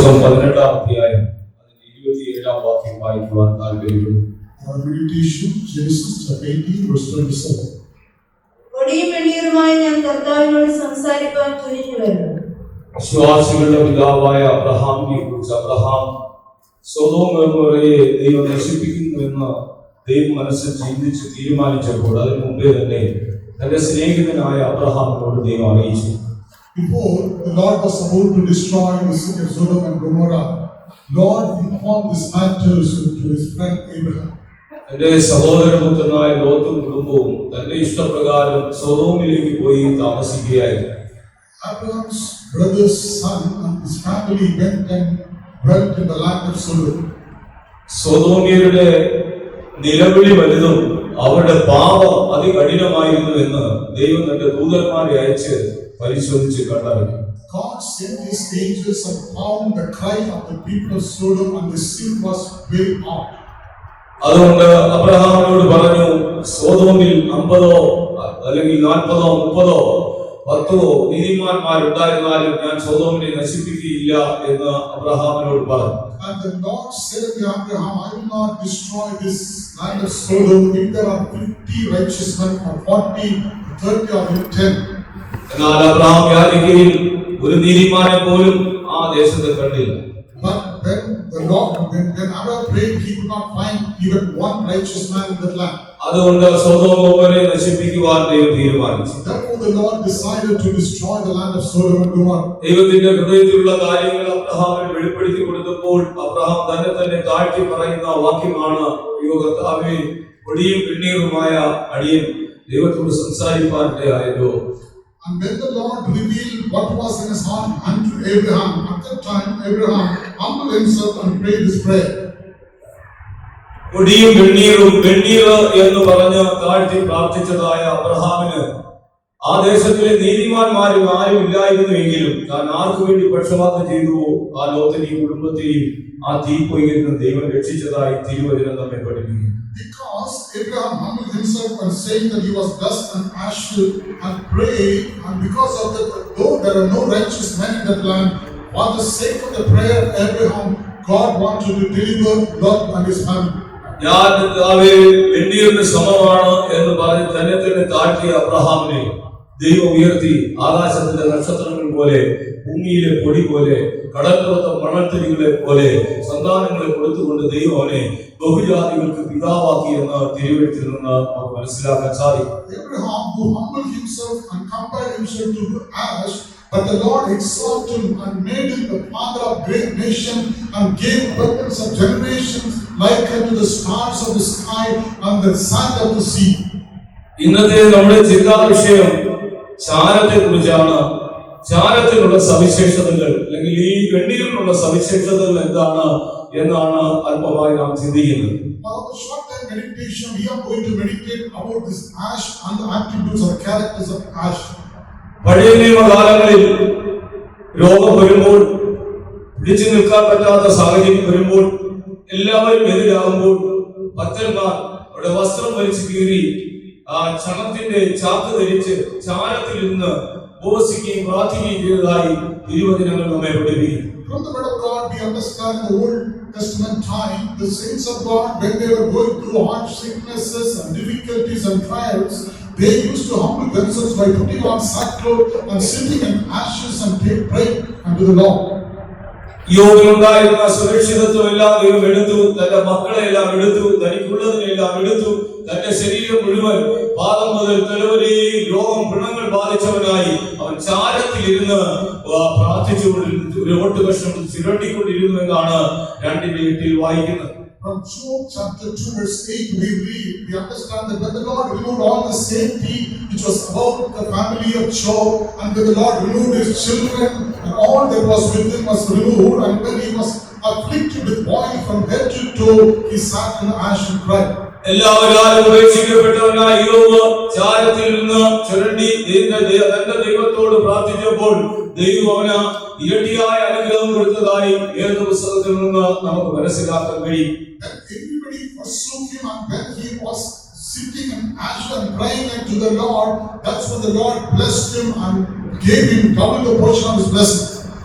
പുസ്തകം 18-ാം അധ്യായം അതിന്റെ 27-ാം വാക്യം വായിക്കുവാൻ താല്പര്യപ്പെടുന്നു. Meditation, Genesis chapter 18 verse 27. ഒടിയും വെണ്ണീറുമായി ഞാൻ കർത്താവിനോട് സംസാരിപ്പാൻ തുനിഞ്ഞു വരുന്നു. വിശ്വാസികളുടെ പിതാവായ അബ്രഹാമിനെ കുറിച്ച് അബ്രഹാം സൊദോം ഗൊമോറയെ ദൈവം നശിപ്പിക്കുന്നുവെന്ന് ദൈവം മനസ്സിൽ ചിന്തിച്ച് തീരുമാനിച്ചപ്പോൾ അതിന് മുമ്പേ തന്നെ തന്റെ സ്നേഹിതനായ അബ്രഹാമിനോട് ദൈവം അറിയിച്ചു. Before the Lord was about to destroy the city of Sodom and Gomorrah, Lord informed this matter to his friend Abraham. തന്റെ സഹോദരപുത്രനായ ലോത്തും കുടുംബവും തന്റെ ഇഷ്ടപ്രകാരം സൊദോമിലേക്ക് പോയി താമസിക്കുകയായിരുന്നു. Abraham's brother's son and his family went and dwelt in the land of Sodom. സൊദോമ്യരുടെ നിലവിളി വലുതും അവരുടെ പാപം അതികഠിനമായിരുന്നു എന്ന് ദൈവം തന്റെ ദൂതന്മാരെ അയച്ച് പരിശോധിച്ച് കണ്ടറിഞ്ഞു. God sent his angels and found the cry of the people of Sodom, and the sin was very hard. അതുകൊണ്ട് അബ്രഹാമിനോട് പറഞ്ഞു, സൊദോമിൽ 50 അല്ലെങ്കിൽ 40 30 10 നീതിമാന്മാരുണ്ടായിരുന്നാലും ഞാൻ സൊദോമിനെ നശിപ്പിക്കുകയില്ല എന്ന് അബ്രഹാമിനോട് പറഞ്ഞു. And the Lord said to Abraham, I will not destroy this land of Sodom if there are 50 righteous men or 40, 30 or 10. എന്നാൽ Abraham യാചിക്കയിൽ ഒരു നീതിമാനെ പോലും ആ ദേശത്ത് കണ്ടില്ല. But when Abraham prayed, he could not find even one righteous man in that land. അതുകൊണ്ട് Sodom ഗൊമോറയെ നശിപ്പിക്കുവാൻ ദൈവം തീരുമാനിച്ചു. Therefore the Lord decided to destroy the land of Sodom and Gomorrah. ദൈവത്തിന്റെ ഹൃദയത്തിലുള്ള കാര്യങ്ങൾ അബ്രഹാമിന് വെളിപ്പെടുത്തി കൊടുത്തപ്പോൾ അബ്രഹാം തന്നെ താഴ്ത്തി പറയുന്ന വാക്യമാണ്, കർത്താവേ, ഒടിയും വെണ്ണീറുമായ അടിയൻ ദൈവത്തോട് സംസാരിപ്പാനിടയായല്ലോ. And when the Lord revealed what was in his heart unto Abraham, at that time Abraham humbled himself and prayed this prayer. ഒടിയും വെണ്ണീറും, വെണ്ണീർ എന്ന് പറഞ്ഞ് താഴ്ത്തി പ്രാർത്ഥിച്ചതായ അബ്രഹാമിന് ആ ദേശത്തിലെ നീതിമാന്മാരും ആരും ഇല്ലായിരുന്നുവെങ്കിലും താൻ ആർക്കു വേണ്ടി പക്ഷപാതം ചെയ്തുവോ ആ ലോകത്തെയും കുടുംബത്തെയും ആ തീപ്പൊയ്യിൽ നിന്ന് ദൈവം രക്ഷിച്ചതായി തിരുവചനം നമ്മെ പഠിപ്പിക്കുന്നു. Because Abraham humbled himself and saying that he was dust and ashes and prayed, and because of that, though there are no righteous men in that land, for the sake of the prayer of Abraham, God wanted to deliver Lot and his family. ഞാൻ വെണ്ണീറിന് സമമാണ് എന്ന് പറഞ്ഞ് തന്നെ താഴ്ത്തിയ അബ്രഹാമിനെ ദൈവം ഉയർത്തി ആകാശത്തിലെ നക്ഷത്രങ്ങൾ പോലെ, ഭൂമിയിലെ പൊടി പോലെ, കടൽപ്പുറത്തെ മണൽത്തരികളെ പോലെ സന്താനങ്ങളെ കൊടുത്തുകൊണ്ട് ദൈവം അവനെ ബഹുജാതികൾക്ക് പിതാവാക്കി എന്ന് തിരുവെഴുത്തിൽ നിന്ന് നമുക്ക് മനസ്സിലാക്കാൻ സാധിക്കും. Abraham, who humbled himself and compared himself to ash, but the Lord exalted him and made him the father of great nation and gave birth of generations like unto the stars of the sky and the sand of the sea. ഇന്നത്തെ നമ്മുടെ ചിന്താ വിഷയം ചാരത്തെ കുറിച്ചാണ്. ചാരത്തിനുള്ള സവിശേഷതകൾ അല്ലെങ്കിൽ ഈ വെണ്ണീരിനുള്ള സവിശേഷതകൾ എന്താണ് എന്നാണ് അല്പമായി നാം ചിന്തിക്കുന്നത്. For the short time meditation, we are going to meditate about this ash and the attributes or characters of ash. പഴയ നിയമകാലങ്ങളിൽ രോഗം വരുമ്പോൾ, പിടിച്ചു നിൽക്കാൻ പറ്റാത്ത സാഹചര്യം വരുമ്പോൾ, എല്ലാവരും എതിരാകുമ്പോൾ ഭക്തന്മാർ അവരുടെ വസ്ത്രം വലിച്ചു കീറി ആ ചണത്തിന്റെ ചാക്ക് ധരിച്ച് ചാരത്തിൽ നിന്ന് ഉപവസിക്കുകയും പ്രാർത്ഥിക്കുകയും ചെയ്തതായി തിരുവചനങ്ങൾ നമ്മെ പഠിപ്പിക്കുന്നു. From the word of God, we understand in the Old Testament time, the saints of God, when they were going through hard sicknesses and difficulties and trials, they used to humble themselves by putting on sackcloth and sitting in ashes and pray unto the Lord. യോബിനുണ്ടായിരുന്ന സുരക്ഷിതത്വം എല്ലാം ദൈവം എടുത്തു, തന്റെ മക്കളെ എല്ലാം എടുത്തു, തനിക്കുള്ളതിനെല്ലാം എടുത്തു. തന്റെ ശരീരം മുഴുവൻ പാദം മുതൽ തലവരെയും രോഗം വ്രണങ്ങൾ ബാധിച്ചവനായി അവൻ ചാരത്തിലിരുന്ന് പ്രാർത്ഥിച്ചുകൊണ്ടിരുന്നു, ഒരു ഓട്ടുകഷ്ണം ചിരണ്ടിക്കൊണ്ടിരുന്നു എന്നാണ് 2:8 വായിക്കുന്നത്. From Job chapter 2 verse 8 we read, we understand that when the Lord removed all the safety which was about the family of Job, and when the Lord removed his children and all that was with him was removed, and when he was afflicted with boil from head to toe, he sat in ash and cried. എല്ലാവരും ഉപേക്ഷിക്കപ്പെട്ടവനായ യോബ് ചാരത്തിൽ നിന്ന് ചുരണ്ടി തന്റെ ദൈവത്തോട് പ്രാർത്ഥിച്ചപ്പോൾ ദൈവം അവന് ഇരട്ടിയായ അനുഗ്രഹം കൊടുത്തതായി ഏത് പുസ്തകത്തിൽ നിന്ന് നമുക്ക് മനസ്സിലാക്കാൻ കഴിയും. Everybody forsook him, and when he was sitting in ash and crying unto the Lord, that's when the Lord blessed him and gave him double the portion of his blessing.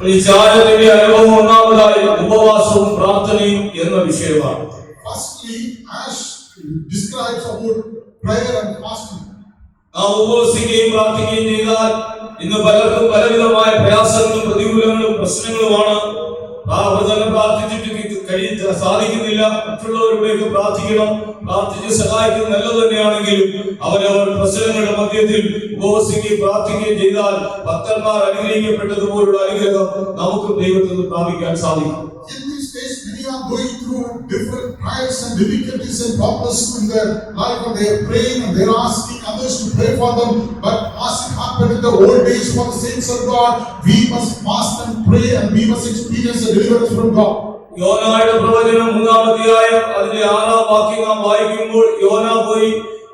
ഈ ചാരത്തിന്റെ അനുഭവം ഒന്നാമത് ഒന്നാമതായി ഉപവാസവും പ്രാർത്ഥനയും എന്ന വിഷയമാണ്. Firstly, Ash describes about prayer and fasting. നാം ഉപവസിക്കുകയും പ്രാർത്ഥിക്കുകയും ചെയ്താൽ ഇന്ന് പലർക്കും പലവിധമായ പ്രയാസങ്ങളും പ്രതികൂലങ്ങളും പ്രശ്നങ്ങളുമാണ്. തന്നെ പ്രാർത്ഥിച്ചിട്ട് സാധിക്കുന്നില്ല. മറ്റുള്ളവരുടെയൊക്കെ പ്രാർത്ഥിക്കണം, പ്രാർത്ഥിച്ച് സഹായിക്കുന്നത് നല്ലത് തന്നെയാണെങ്കിലും അവരവർ പ്രശ്നങ്ങളുടെ മധ്യത്തിൽ ഉപവസിക്കുകയും പ്രാർത്ഥിക്കുകയും ചെയ്താൽ ഭക്തന്മാർ അനുഗ്രഹിക്കപ്പെട്ടതുപോലുള്ള അനുഗ്രഹം നമുക്ക് ദൈവത്തിൽ നിന്ന് പ്രാപിക്കാൻ സാധിക്കും. In these days, many are going through different trials and difficulties and problems in their life, and they are praying and they are asking others to pray for them. But as it happened in the old days for the saints of God, we must fast and pray, and we must experience the deliverance from God. യോനായുടെ പ്രവചനം 3-ാം അധ്യായം അതിലെ 6-ാം വാക്യം നാം വായിക്കുമ്പോൾ യോന പോയി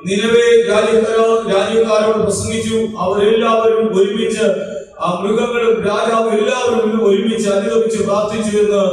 നിനവെ രാജ്യക്കാരോട് പ്രസംഗിച്ചു. അവരെല്ലാവരും ഒരുമിച്ച് ആ മൃഗങ്ങളും രാജാവും എല്ലാവരും ഒരുമിച്ച് അനുദപിച്ച് പ്രാർത്ഥിച്ചു എന്ന്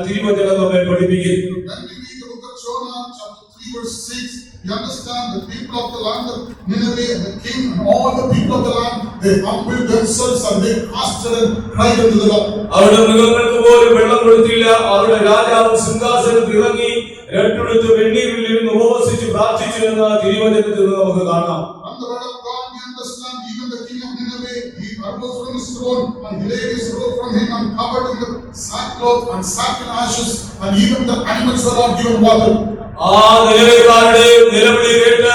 തിരുവചനം നമ്മെ പഠിപ്പിക്കുന്നു. When we read the book of Jonah, chapter 3, verse 6, we understand the people of the land of Nineveh and the king and all the people of the land, they humbled themselves and they fasted and cried unto the Lord. അവരുടെ മൃഗങ്ങൾക്ക് പോലും വെള്ളം കൊടുത്തില്ല. അവരുടെ രാജാവ് സിംഹാസനത്തിൽ ഇറങ്ങി രട്ടെടുത്ത് വെണ്ണീരിൽ ഇരുന്ന് ഉപവസിച്ച് പ്രാർത്ഥിച്ചു എന്ന് തിരുവചനത്തിൽ നമുക്ക് കാണാം. From the word of God we understand even the king of Nineveh, he arose from his throne and he laid his robe from him and covered in the sackcloth and sat in ashes, and even the animals were not given water. ആ നിലവിളിക്കാരുടെ നിലവിളി കേട്ട്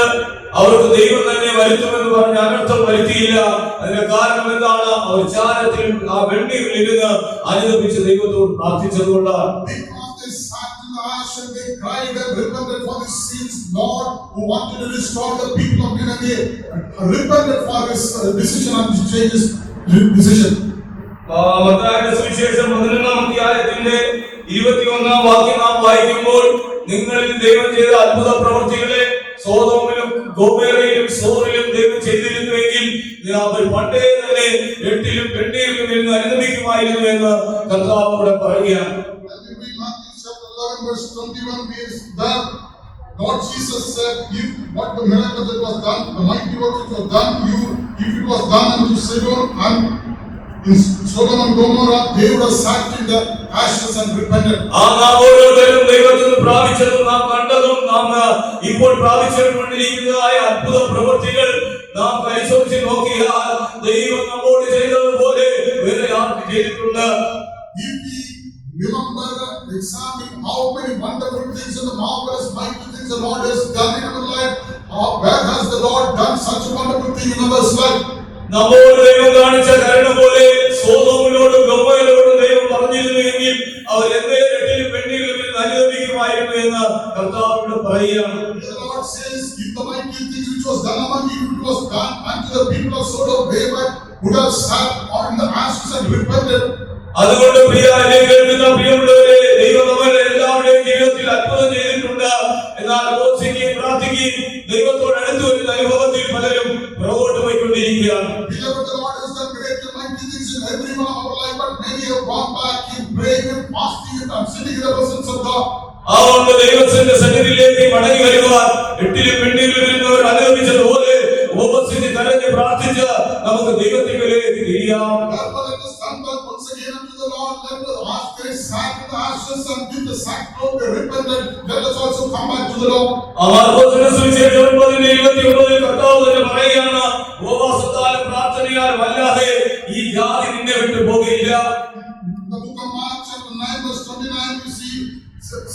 അവർക്ക് ദൈവം തന്നെ വരുത്തുമെന്ന് പറഞ്ഞ് അനർത്ഥം വരുത്തിയില്ല. അതിന്റെ കാരണം എന്താണ്? അവർ ചാരത്തിൽ ആ വെണ്ണീരിൽ ഇരുന്ന് അനുദപിച്ച് ദൈവത്തോട് പ്രാർത്ഥിച്ചതുകൊണ്ടാണ്. Because they sat in the ash and they cried and repented for their sins, Lord who wanted to restore the people of Nineveh repented for his decision and to change his decision. മത്തായിയുടെ സുവിശേഷം 11-ാം അധ്യായത്തിന്റെ 21-ാം വാക്യം നാം വായിക്കുമ്പോൾ നിങ്ങളിൽ ദൈവം ചെയ്ത അത്ഭുത പ്രവൃത്തികളെ സോദോമിലും ഗോമോരയിലും സോറിലും ദൈവം ചെയ്തിരുന്നുവെങ്കിൽ അവർ പണ്ടേ തന്നെ എട്ടിലും വെണ്ണീരിലും ഇരുന്ന് അനുദപിക്കുമായിരുന്നു എന്ന് കർത്താവോട് പറയുകയാണ്. Verse 21 is that Lord Jesus said, if what the miracle that was done, the mighty work that was done, if it was done unto Sodom and in Sodom and Gomorrah, they would have sat in the ashes and repented. ഓരോരുത്തരും ദൈവത്തിൽ നിന്ന് പ്രാപിച്ചതും നാം കണ്ടതും നാം ഇപ്പോൾ പ്രാപിച്ചുകൊണ്ടിരിക്കുന്നതായ അത്ഭുത പ്രവൃത്തികൾ നാം പരിശോധിച്ച് നോക്കിയാൽ ദൈവം നമ്മോട് ചെയ്തതുപോലെ വേറെ ആർക്ക് ചെയ്തിട്ടുണ്ട്? If we remember, examine how many wonderful things and the marvelous mighty things the Lord has done in our life, where has the Lord done such a wonderful thing in our life? നമ്മോട് ദൈവം കാണിച്ച കരുണ പോലെ സോദോമിനോടും ഗൊമോരയോടും ദൈവം പറഞ്ഞിരുന്നുവെങ്കിൽ അവർ എന്തേ എട്ടിലും വെണ്ണീരിലും അനുദപിക്കുമായിരുന്നു എന്ന് കർത്താവിനോട് പറയുകയാണ്. The Lord says, if the mighty things which was done among you, it was done unto the people of Sodom, they would have sat on the ashes and repented. അതുകൊണ്ട് കേൾക്കുന്ന പ്രിയമുള്ളവരെ, ദൈവം നമ്മുടെ എല്ലാവരുടെയും ജീവിതത്തിൽ അത്ഭുതം ചെയ്തിട്ടുണ്ട്. എന്നാൽ ഉപവസിക്കുകയും പ്രാർത്ഥിക്കുകയും ദൈവത്തോട് അടുത്ത് വരുന്ന അനുഭവത്തിൽ പലരും പുറകോട്ട് പോയിക്കൊണ്ടിരിക്കുകയാണ്. Beloved, the Lord has done great and mighty things in every one of our life, but many have gone back in praying and fasting and sitting in the presence of God. അതുകൊണ്ട് ദൈവത്തിന്റെ സന്നിധിയിലേക്ക് മടങ്ങി വരുവാൻ എട്ടിലും വെണ്ണീരിലും ഇരുന്നവർ അനുഭവിച്ചതുപോലെ ഉപവസിച്ച് കരഞ്ഞ് പ്രാർത്ഥിച്ച് നമുക്ക് ദൈവത്തിലേക്ക് തിരിയാം. Once again unto the Lord, let us ask, they sat in the ashes and did the sackcloth, they repented. Let us also come back to the Lord. മാർക്കോസിന്റെ സുവിശേഷം 9:29 കർത്താവ് തന്നെ പറയുകയാണ്, ഉപവാസത്താലും പ്രാർത്ഥനയാലും അല്ലാതെ ഈ ജാതി നിന്നെ വിട്ടു പോകില്ല. The book of Mark chapter 9 verse 29 we see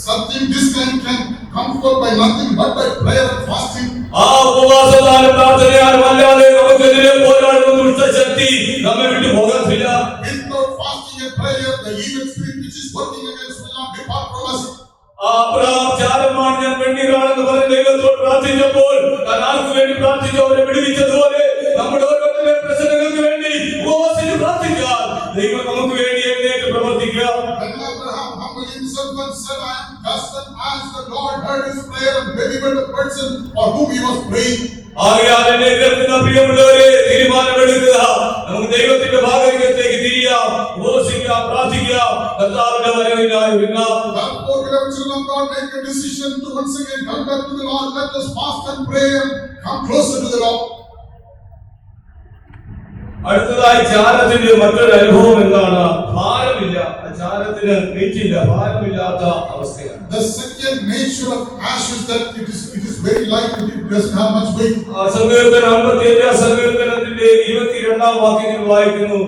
something this kind can come forth by nothing but by prayer and fasting. ആ ഉപവാസത്താലും പ്രാർത്ഥനയാലും അല്ലാതെ നമുക്കെതിരെ പോരാടുന്ന ദുഷ്ടശക്തി നമ്മെ വിട്ടു പോകത്തില്ല. Without fasting and prayer, the evil spirit which is working against will not depart from us. Abraham ചാരമാണ്, ഞാൻ വെണ്ണീറാണെന്ന് പറഞ്ഞ് ദൈവത്തോട് പ്രാർത്ഥിച്ചപ്പോൾ താൻ ആർക്ക് വേണ്ടി പ്രാർത്ഥിച്ചു അവരെ വിടുവിച്ചതുപോലെ നമ്മുടെ ഓരോരുത്തരുടെ പ്രശ്നങ്ങൾക്ക് വേണ്ടി ഉപവസിച്ച് പ്രാർത്ഥിച്ചാൽ ദൈവം നമുക്ക് വേണ്ടി എഴുന്നേറ്റ് പ്രവർത്തിക്കുക. When Abraham humbled himself and said, I am just as the Lord heard his prayer and delivered the person for whom he was praying. ആകയാൽ എന്നെ കേൾക്കുന്ന പ്രിയമുള്ളവരെ, തീരുമാനമെടുക്കുക. നമുക്ക് ദൈവത്തിന്റെ ഭാഗത്തേക്ക് തിരിയാം, ഉപവസിക്കാം, പ്രാർത്ഥിക്കാം, കർത്താവിന്റെ വരവിനായി ഒരുങ്ങാം. Therefore, beloved children of God, make a decision to once again come back to the Lord. Let us fast and pray and come closer to the Lord. അടുത്തതായി ചാരത്തിന്റെ മറ്റൊരു അനുഭവം എന്താണ്? ഭാരമില്ല. ചാരത്തിന് വെയിറ്റില്ല, ഭാരമില്ലാത്ത അവസ്ഥയാണ്. The second nature of ashes that it is very light, it doesn't have much weight. സങ്കീർത്തനം 55 സങ്കീർത്തനത്തിന്റെ 22 വാക്യത്തിൽ വായിക്കുന്നു,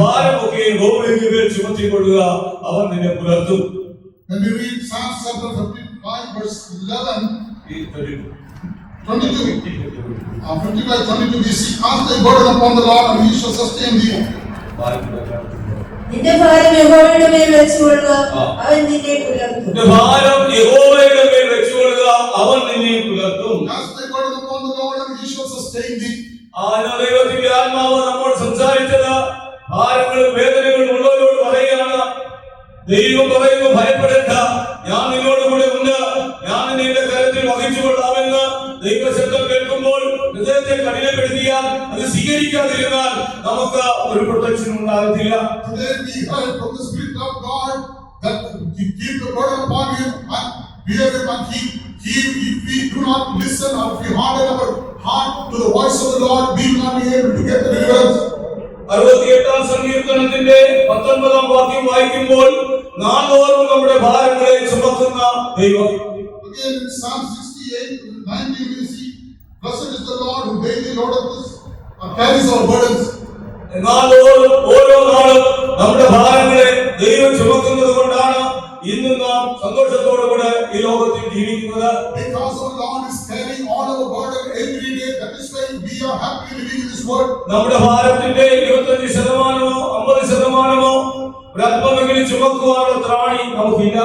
ഭാരമൊക്കെ യഹോവയുടെ മേൽ ചുമത്തിക്കൊള്ളുക, അവൻ നിന്നെ പുലർത്തും. When we read Psalm chapter 55 verse 11, 22, 55:22, we see, cast thy burden upon the Lord and he shall sustain thee. നിന്റെ ഭാരം യഹോവയുടെ മേൽ വെച്ചുകൊള്ളുക, അവൻ നിന്നെ പുലർത്തും. നിന്റെ ഭാരം യഹോവയുടെ മേൽ വെച്ചുകൊള്ളുക, അവൻ നിന്നെ പുലർത്തും. Cast thy burden upon the Lord and he shall sustain thee. ദൈവത്തിന്റെ ആത്മാവ് നമ്മോട് സംസാരിച്ചത് ഭാരങ്ങളും വേദനകളും ഉള്ളവരോട് പറയുകയാണ്. ദൈവം പറയുന്നു, ഭയപ്പെടേണ്ട, ഞാൻ നിന്നോട് കൂടെ ഉണ്ട്, ഞാൻ നിന്റെ കരത്തിൽ വഹിച്ചുകൊള്ളാമെന്ന്. ദൈവശബ്ദം കേൾക്കുമ്പോൾ ഹൃദയത്തെ കഠിനപ്പെടുത്തിയാൽ, അത് സ്വീകരിക്കാതിരുന്നാൽ നമുക്ക് ഒരു പ്രൊട്ടക്ഷൻ ഉണ്ടാകത്തില്ല. Today we heard from the Spirit of God that to keep the burden upon him and bear him, and if we do not listen or if we harden our heart to the voice of the Lord, we will not be able to get the deliverance. 68 സങ്കീർത്തനത്തിന്റെ 19 വാക്യം വായിക്കുമ്പോൾ, നാൾതോറും നമ്മുടെ ഭാരങ്ങളെ ചുമക്കുന്ന ദൈവം. Again in Psalm 68:19 we see, blessed is the Lord who daily loadeth us or carries our burdens. നാൾതോറും ഓരോ നാളും നമ്മുടെ ഭാരങ്ങളെ ദൈവം ചുമക്കുന്നത് കൊണ്ടാണ് ഇന്ന് നാം സന്തോഷത്തോടുകൂടെ ഈ ലോകത്തിൽ ജീവിക്കുന്നത്. Because our Lord is carrying all our burden every day, that is why we are happy living in this world. നമ്മുടെ ഭാരത്തിന്റെ 25% 50% ഒരല്പമെങ്കിലും ചുമക്കുവാനുള്ള ത്രാണി നമുക്കില്ല.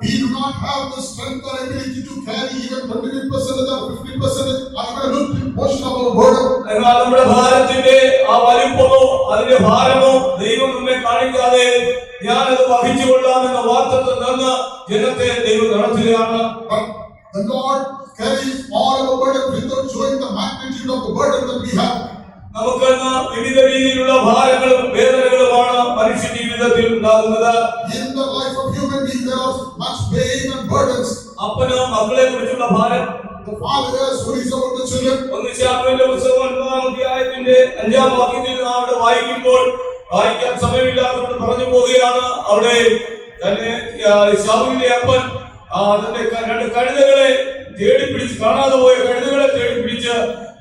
We do not have the strength or ability to carry even 25% or 50% or even a little portion of our burden. എന്നാൽ നമ്മുടെ ഭാരത്തിന്റെ ആ വലിപ്പമോ അതിന്റെ ഭാരമോ ദൈവം നമ്മെ കാണിക്കാതെ ഞാനത് വഹിച്ചുകൊള്ളാമെന്ന വാഗ്ദത്തം തന്ന് ജനത്തെ ദൈവം നടത്തുകയാണ്. But the Lord carries all our burden without showing the magnitude of the burden that we have. നമുക്ക് വിവിധ രീതിയിലുള്ള ഭാരങ്ങളും വേദനകളുമാണ് മനുഷ്യ ജീവിതത്തിൽ ഉണ്ടാകുന്നത്. In the life of human beings there are much pain and burdens. അപ്പന് മക്കളെ കുറിച്ചുള്ള ഭാരം, The father has worries about the children. 1 ശമൂവേലിന്റെ പുസ്തകം 9-ാം അധ്യായത്തിന്റെ 5-ാം വാക്യത്തിൽ നാം അവിടെ വായിക്കുമ്പോൾ, വായിക്കാൻ സമയമില്ലാത്തതുകൊണ്ട് പറഞ്ഞു പോവുകയാണ്, അവിടെ തന്നെ ശമൂവേലിന്റെ അപ്പൻ തന്റെ 2 കഴുതകളെ തേടിപ്പിടിച്ച്, കാണാതെ പോയ കഴുതകളെ തേടിപ്പിടിച്ച്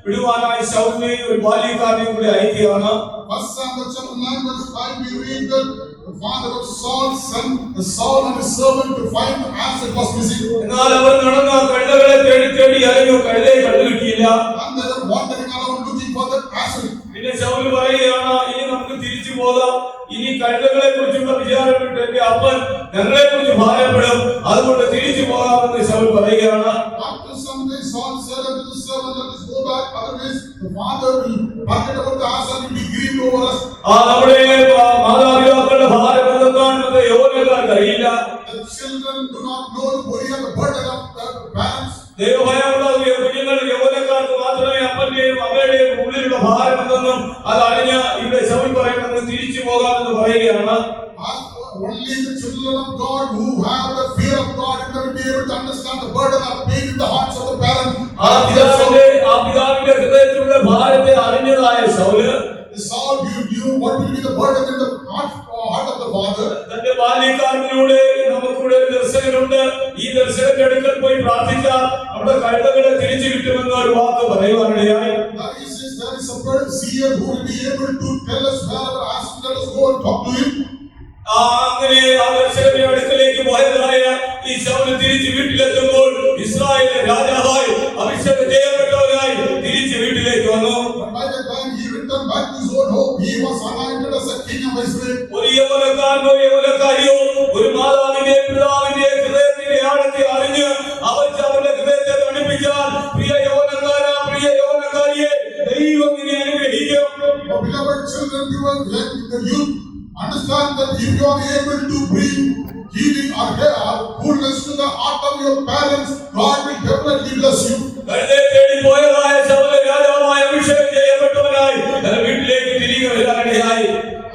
വിടുവാനായി ശൗലിനെയും ഒരു ബാല്യക്കാരനെയും കൂടി അയക്കുകയാണ്. 1 Samuel chapter 9 verse 5 we read that the father of Saul sent Saul and his servant to find the ass that was missing. എന്നാൽ അവർ നടന്ന കഴുതകളെ തേടി അലഞ്ഞു, കഴുതയെ കണ്ടുകിട്ടിയില്ല. And they were wandering around looking for that ass. പിന്നെ ശൗൽ പറയുകയാണ്, ഇനി നമുക്ക് തിരിച്ചു പോകാം, ഇനി കഴുതകളെ കുറിച്ചുള്ള വിചാരം വിട്ട് എന്റെ അപ്പൻ ഞങ്ങളെ കുറിച്ച് ഭാരപ്പെടും, അതുകൊണ്ട് തിരിച്ചു പോകാമെന്ന് ശൗൽ പറയുകയാണ്. After some days Saul said unto the servant, let us go back, otherwise the father will forget about the ass and will be grieved over us. നമ്മുടെ മാതാപിതാക്കളുടെ ഭാരം എന്തെന്നാണെന്ന് യൗവനക്കാർക്ക് അറിയില്ല. The children do not know the worry and the burden of their parents. ദൈവഭയമുള്ള കുഞ്ഞുങ്ങൾ യൗവനക്കാർക്ക് മാത്രമേ അപ്പന്റെയും അമ്മയുടെയും ഉള്ളിലുള്ള ഭാരം എന്തെന്നും അത് അറിഞ്ഞ് ഇവിടെ ശൗൽ പറയുന്നത് തിരിച്ചു പോകാമെന്ന് പറയുകയാണ്. Only the children of God who have the fear of God will be able to understand the burden of pain in the hearts of the parents. ആ പിതാവിന്റെ ഹൃദയത്തിലുള്ള ഭാരത്തെ അറിഞ്ഞതായ Saul, Saul knew what will be the burden in the heart of the father. തന്റെ ബാല്യക്കാരനിലൂടെ നമുക്കിവിടെ ഒരു ദർശനമുണ്ട്. ഈ ദർശനത്തിന്റെ അടുക്കൽ പോയി പ്രാർത്ഥിച്ചാൽ നമ്മുടെ കഴുതകളെ തിരിച്ചു കിട്ടുമെന്ന് ഒരു വാക്ക് പറയുവാനിടയായി. There is a bird seer who will be able to tell us wherever asked, let us go and talk to him. അങ്ങനെ ആ ദർശനത്തിന്റെ അടുക്കലേക്ക് പോയതായ ഈ ശൗല് തിരിച്ച് വീട്ടിലെത്തുമ്പോൾ ഇസ്രായേലിലെ രാജാവായി അഭിഷേകം ചെയ്യപ്പെട്ടവനായി തിരിച്ച് വീട്ടിലേക്ക് വന്നു. By the time he returned back to his own home, he was anointed as a king of Israel. ഒരു യൗവനക്കാരനോ യൗവനക്കാരിയോ ഒരു മാതാവിന്റെയും പിതാവിന്റെയും ഹൃദയത്തിന്റെ ആഴത്തെ അറിഞ്ഞ് അവരുടെ ഹൃദയത്തെ തണുപ്പിച്ചാൽ, പ്രിയ യൗവനക്കാരാ, പ്രിയ യൗവനക്കാരിയെ, ദൈവം നിന്നെ അനുഗ്രഹിക്കും. Beloved children, you are the youth. Understand that if you are able to bring healing or coolness to the heart of your parents, God will definitely bless you. കഴുതയെ തേടി പോയതായ ശൗല് രാജാവായി അഭിഷേകം ചെയ്യപ്പെട്ടവനായി വീട്ടിലേക്ക് തിരികെ വരാനിടയായി.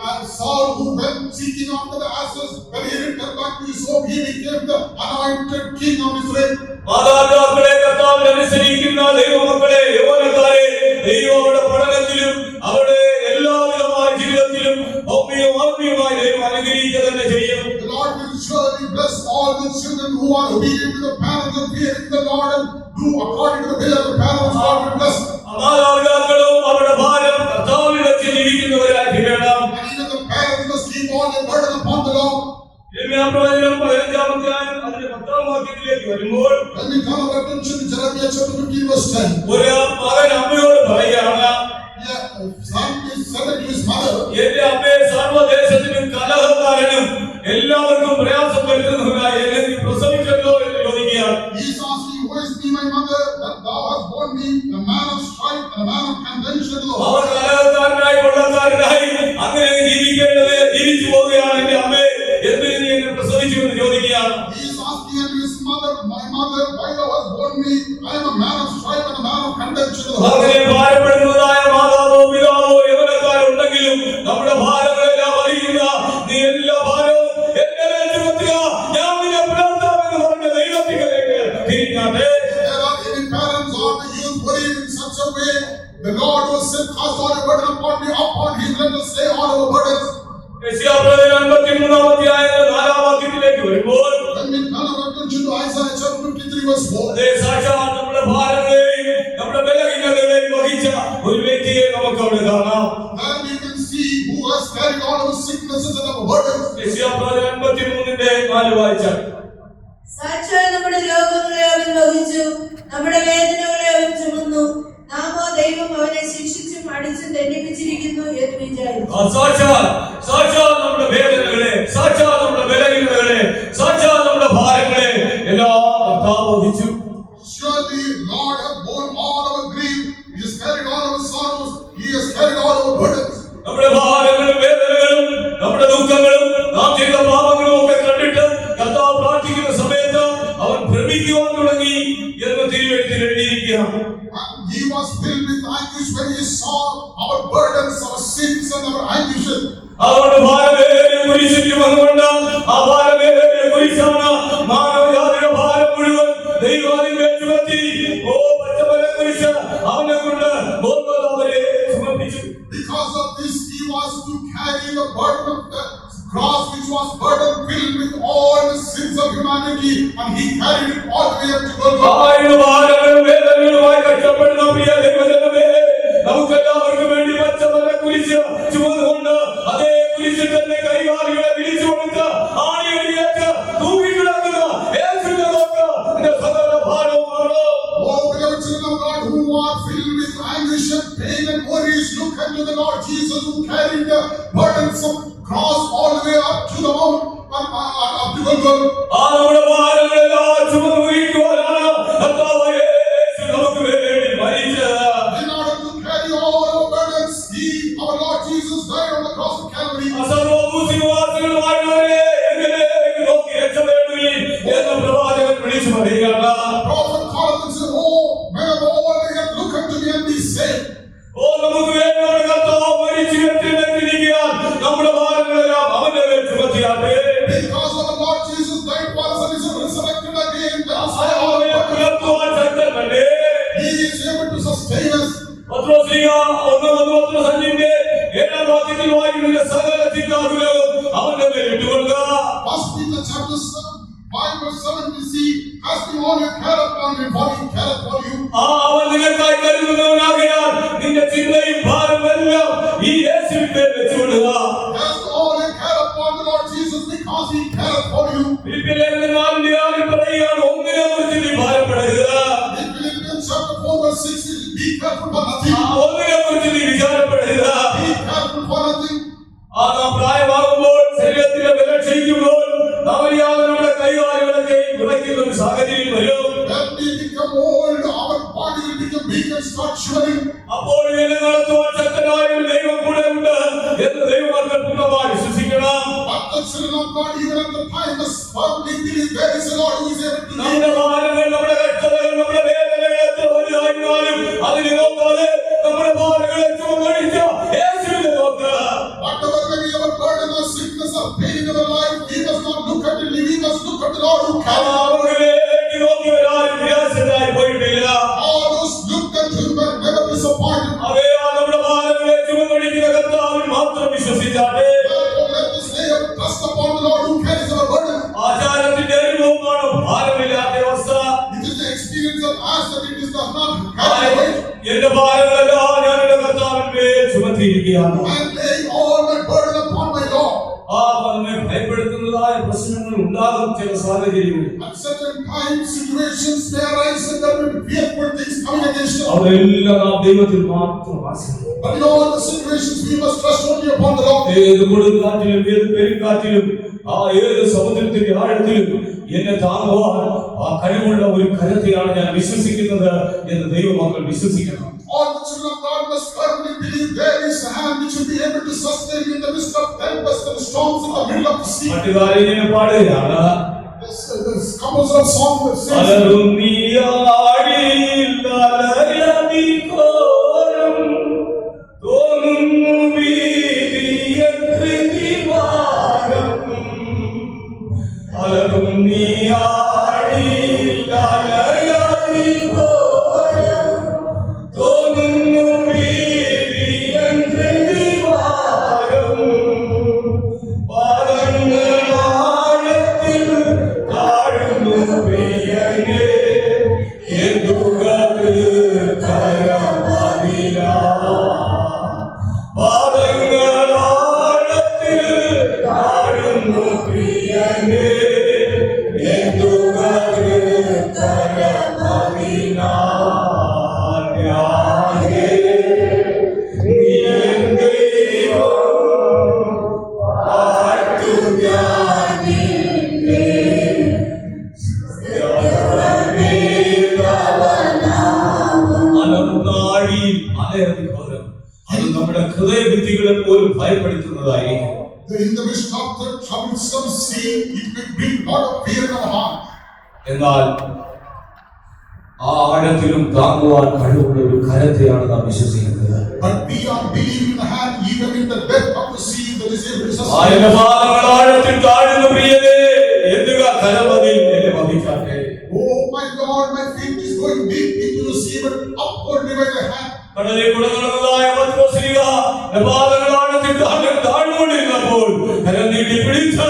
And Saul, who went seeking after the asses, when he returned back to his home, he became the anointed king of Israel. മാതാപിതാക്കളെ കർത്താവിനെ അനുസരിക്കുന്ന ദൈവമക്കളെ, യൗവനക്കാരെ, ദൈവം അവരുടെ പഠനത്തിലും അവരുടെ എല്ലാ bless all the children who are obedient to the parents and fearing the Lord and do according to the will of the parents. God will bless them. മാതാപിതാക്കളും അവരുടെ ഭാരം കർത്താവിൽ വെച്ച് ജീവിക്കുന്നവരായി തീരണം. And even the parents must keep all their burden upon the Lord. യിരെമ്യാപ്രവചനം 15-ാം അധ്യായം അതിന്റെ 10-ാം വാക്യത്തിലേക്ക് വരുമ്പോൾ When we come our attention to Jeremiah chapter 15 verse 10. ഒരു മകൻ അമ്മയോട് പറയുകയാണ്, Son is said to his mother, എന്റെ അമ്മയെ സർവ്വദേശത്തിനും കലഹക്കാരനും എല്ലാവർക്കും പ്രയാസം വരുത്തുന്നവനായി എന്നെ നീ പ്രസവിച്ചല്ലോ എന്ന് ചോദിക്കുകയാണ്. he is asking, who is me, my mother, that thou hast born me, a man of strife and a man of contention to the our whole. കലഹക്കാരനായി കൊള്ളക്കാരനായി അങ്ങനെ ജീവിച്ചു പോവുകയാണ്. എന്റെ അമ്മയെ എന്തിനു നീ എന്നെ പ്രസവിച്ചു എന്ന് ചോദിക്കുകയാണ്. He is asking unto his mother, my mother, why thou hast born me? I am a man of strife and a man of contention to the whole. അങ്ങനെ ഭാരപ്പെടുന്നതായ മാതാവോ പിതാവോ യൗവനക്കാരുണ്ടെങ്കിലും നമ്മുടെ ഭാരങ്ങളെല്ലാം അറിയുന്ന നീ എല്ലാ ഭാരവും എന്റെ മേൽ ചുമത്തുക, ഞാൻ നിന്നെ പുലർത്താമെന്ന് പറഞ്ഞ ദൈവത്തിലേക്ക് തിരിഞ്ഞാട്ടെ. There are any parents or the youth worried in such a way, the Lord who said, cast all your burden upon me, upon him let us lay all our burdens. യെശയ്യാപ്രവചനം 53-ാം അധ്യായത്തിന്റെ 4-ാം വാക്യത്തിലേക്ക് വരുമ്പോൾ When we turn our attention to Isaiah chapter 53 verse 4, അതേ സാക്ഷാൽ നമ്മുടെ ഭാരങ്ങളെയും നമ്മുടെ ബലഹീനതകളെയും വഹിച്ച ഒരു വ്യക്തിയെ നമുക്ക് അവിടെ കാണാം. and we can see who has carried all our sicknesses and our burdens. യെശയ്യാപ്രവചനം 53-ന്റെ 4 വായിച്ചാൽ സാക്ഷാൽ നമ്മുടെ രോഗങ്ങളെ അവൻ വഹിച്ചു, നമ്മുടെ വേദനകളെ അവൻ ചുമന്നു. നാമോ ദൈവം അവനെ ശിക്ഷിച്ചും അടിച്ചും ദണ്ഡിപ്പിച്ചിരിക്കുന്നു എന്ന് വിചാരിച്ചു. സാക്ഷാൽ നമ്മുടെ വേദനകളെ, സാക്ഷാൽ നമ്മുടെ ബലഹീനതകളെ, സാക്ഷാൽ നമ്മുടെ ഭാരങ്ങളെ എല്ലാം കർത്താവ് വഹിച്ചു. Surely Lord has borne all our grief, he has carried all our sorrows, he has carried all our burdens. നമ്മുടെ ഭാരങ്ങളും വേദനകളും നമ്മുടെ ദുഃഖങ്ങളും നാം ചെയ്ത പാപങ്ങളും ഒക്കെ കണ്ടിട്ട് കർത്താവ് പ്രാർത്ഥിക്കുന്ന സമയത്ത് അവൻ ഭ്രമിക്കുവാൻ തുടങ്ങി എന്ന് തിരുവെഴുത്തിൽ എഴുതിയിരിക്കുകയാണ്. He was filled with anguish when he saw our burdens, our sins and our anguishes. അവരുടെ ഭാരമേറിയ കുരിശിന് വന്നുകൊണ്ട് ആ ഭാരമേറിയ കുരിശാണ് മാനവജാതിയുടെ ഭാരം മുഴുവൻ ദൈവാദിന്റെ ചുമത്തി. ഓ പച്ചമല കുരിശ് അവനെ കൊണ്ട് ഗോൽഗോഥാവരെ സമർപ്പിച്ചു. Because of this, he was to carry the burden of the cross, which was burden filled with all the sins of humanity, and he carried it all the way up to Golgotha. ആയിരം ഭാരങ്ങളും വേദനകളുമായി കഷ്ടപ്പെടുന്ന പ്രിയ ദൈവജനമേ, നമുക്കെല്ലാവർക്കും വേണ്ടി പച്ചമല കുരിശ് ചുമന്നുകൊണ്ട് അതേ കുരിശിൽ തന്നെ കൈകാലികളെ വിളിച്ചു കൊടുത്ത് ആണിയടിയേറ്റ് തൂങ്ങിക്കിടക്കുന്ന യേശുവിനെ നോക്ക്, നിന്റെ സകല ഭാരവും മാറും. Oh, beloved children of God, who are filled with anguish and pain and worries, look unto the Lord Jesus, who carried the burdens of cross all the way up to the mount, up to Golgotha. ആ നമ്മുടെ ഭാരങ്ങളെല്ലാം ചുമന്നു വഹിക്കുവാനാണ് കർത്താവ് യേശു നമുക്ക് വേണ്ടി മരിച്ചത്. In order to carry all our burdens, our Lord Jesus died on the cross of Calvary. അസർവഭൂഷിവാസികളുമായുള്ളവരെ എങ്കിലേക്ക് നോക്കി രക്ഷപ്പെടുവിൻ എന്ന് പ്രവാചകൻ വിളിച്ചു പറയുകയാണ്. Prophet called and said, oh, men of all the earth, look unto me and be saved. ഓ നമുക്ക് വേണ്ടി നമ്മുടെ കർത്താവ് മരിച്ചു വെച്ചിരിക്കാൻ നമ്മുടെ ഭാരങ്ങളെല്ലാം അവന്റെ മേൽ ചുമത്തിയാട്ടെ. Because our Lord Jesus died for us and is resurrected again, let us lay all our അവനെ burdens. പുലർത്തുവാൻ ശക്തനല്ലേ. He is able to sustain us. പത്രോസ്ലീഹ 1:5 7-ാം വാക്യത്തിൽ വായിക്കുന്ന സകല ചിന്താകുലവും അവന്റെ മേൽ ഇട്ടുകൊള്ളുക. 1 Peter chapter 5 verse 7 we see, casting all your care upon him, for he careth for you. അവൻ നിനക്കായി കരുതുന്നവനാകയാൽ നിന്റെ ചിന്തയും ഭാരമെല്ലാം ഈ യേശുവിൻ മേൽ വെച്ചുകൊള്ളുക. Cast all your care upon the Lord Jesus, because he careth for you. ഫിലിപ്പിയർ 4:6 പറയുകയാണ്, ഒന്നിനെക്കുറിച്ച് നീ ഭാരപ്പെടരുത്. In Philippians chapter 4 verse 6 is, be careful for nothing. ഒന്നിനെക്കുറിച്ച് നീ വിചാരപ്പെടരുത്. Be careful for nothing. നാം പ്രായമാകുമ്പോൾ ശരീരത്തിലെ ബലം ക്ഷയിക്കുമ്പോൾ നാമറിയാതെ നമ്മുടെ കൈകാലുകളൊക്കെ വിറയ്ക്കുന്ന ഒരു സാഹചര്യം വരും. When we become old, our body will become weak and start shivering. അപ്പോൾ ഇതിനെ നടത്തുവാൻ ശക്തനായ ഒരു ദൈവം കൂടെ ഉണ്ട് എന്ന് ദൈവമക്കൾ പൂർണ്ണമായി വിശ്വസിക്കണം. But the children of God, even at the time, must firmly believe there is a Lord who is able to do. നമ്മുടെ ഭാരങ്ങൾ, നമ്മുടെ കഷ്ടതകൾ, നമ്മുടെ വേദനകൾ എത്ര വലുതായിരുന്നാലും അതിനെ നോക്കാതെ നമ്മുടെ ഭാരങ്ങളെ ചുമന്നൊഴിച്ച യേശുവിനെ നോക്കുക. Whatever may be our burden or sickness or pain in our life, we must not look at it, we must look at the Lord who carries. അവരിലേക്ക് നോക്കിയവരാരും നിരാശരായി പോയിട്ടില്ല. All those looked at him were never disappointed. അവയാ നമ്മുടെ ഭാരങ്ങളെ ചുമന്നൊഴിക്കുന്ന കർത്താവിൽ മാത്രം വിശ്വസിച്ചാട്ടെ. Therefore, let us lay our trust upon the Lord who carries our burden. ആചാരം that it is the not carry away. എന്റെ ഭാരങ്ങളെല്ലാം ഞാൻ എന്റെ കർത്താവിന്മേൽ ചുമത്തിയിരിക്കുകയാണ്. I am laying all my burden upon my Lord. ആ നമ്മെ ഭയപ്പെടുത്തുന്നതായ പ്രശ്നങ്ങൾ ഉണ്ടാകും ചില സാഹചര്യങ്ങളിൽ. At certain times, situations may arise and there will be fearful things coming against us. അവരെല്ലാം നാം ദൈവത്തിൽ മാത്രം ആശ്രയിക്കണം. But in all the situations, we must trust only upon the Lord. ഏത് കൊടുങ്കാറ്റിലും ഏത് പെരുങ്കാറ്റിലും ഏത് സമുദ്രത്തിന്റെ ആഴത്തിലും എന്നെ താങ്ങുവാൻ ആ കഴിവുള്ള ഒരു കരത്തെയാണ് ഞാൻ വിശ്വസിക്കുന്നത് എന്ന് ദൈവമക്കൾ വിശ്വസിക്കണം. All the children of God must firmly believe there is a hand which will be able to sustain in the midst of tempest and storms in the middle of the sea. മറ്റുകാരെ ഇങ്ങനെ പാടുകയാണ്. There's couples of songs that says, അത് നമ്മുടെ ഹൃദയഭിത്തികളെ പോലും ഭയപ്പെടുത്തുന്നതായി. in the midst of the troublesome sea, it will bring lot of fear in our heart. എന്നാൽ ആ ആഴത്തിലും താങ്ങുവാൻ കഴിവുള്ള ഒരു കരത്തെയാണ് നാം വിശ്വസിക്കുന്നത്. But we are believing in the hand even in the depth of the sea that is able to sustain. ആയന്റെ പാദങ്ങൾ ആഴത്തിൽ താഴുന്ന പ്രിയനേ, എന്തുക കരമതിൽ എന്നെ വഹിക്കാട്ടെ. Oh my God, my feet is going deep into the sea, but upward by the hand. കടലിൽ കൂടെ നടന്നതായ പത്രോസ്ലീഹ പാദങ്ങൾ ആഴത്തിൽ താഴ്ന്നുകൊണ്ടിരുന്നപ്പോൾ കരം നീട്ടി പിടിച്ച്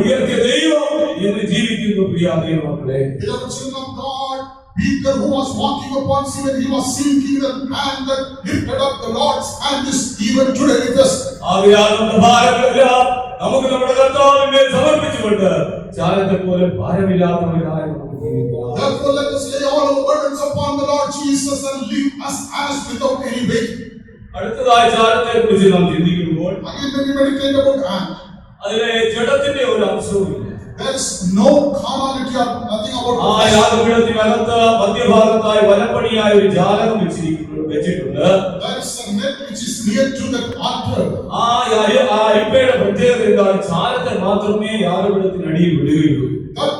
ഉയർത്തിയ ദൈവം ഇന്ന് ജീവിക്കുന്നു. പ്രിയ ദൈവമക്കളെ, Beloved children of God, Peter, who was walking upon sea when he was sinking, the hand that lifted up the Lord's hand is even today with us. ആകയാൽ നമ്മുടെ ഭാരങ്ങളെല്ലാം നമുക്ക് നമ്മുടെ കർത്താവിനെ സമർപ്പിച്ചുകൊണ്ട് ചാരത്തെ പോലെ ഭാരമില്ലാത്തവരായി നമുക്ക് ജീവിക്കാം. Therefore, let us lay all our burdens upon the Lord Jesus and leave us as without any weight. അടുത്തതായി ചാരത്തെ കുറിച്ച് നാം ചിന്തിക്കുമ്പോൾ Again, when we meditate about hand, അതിലെ ജഡത്തിന്റെ ഒരു അംശവുമില്ല. there is no carnality or nothing about ആ the flesh. യാഗപീഠത്തിനകത്ത് മധ്യഭാഗത്തായി വലപ്പണിയായ ഒരു ജാലകം വെച്ചിട്ടുണ്ട്. There is a net which is near to that altar. ആ അരിപ്പയുടെ പ്രത്യേകത എന്താണ്? ചാരത്തെ മാത്രമേ യാഗപീഠത്തിനടിയിൽ വിടുകയുള്ളൂ. That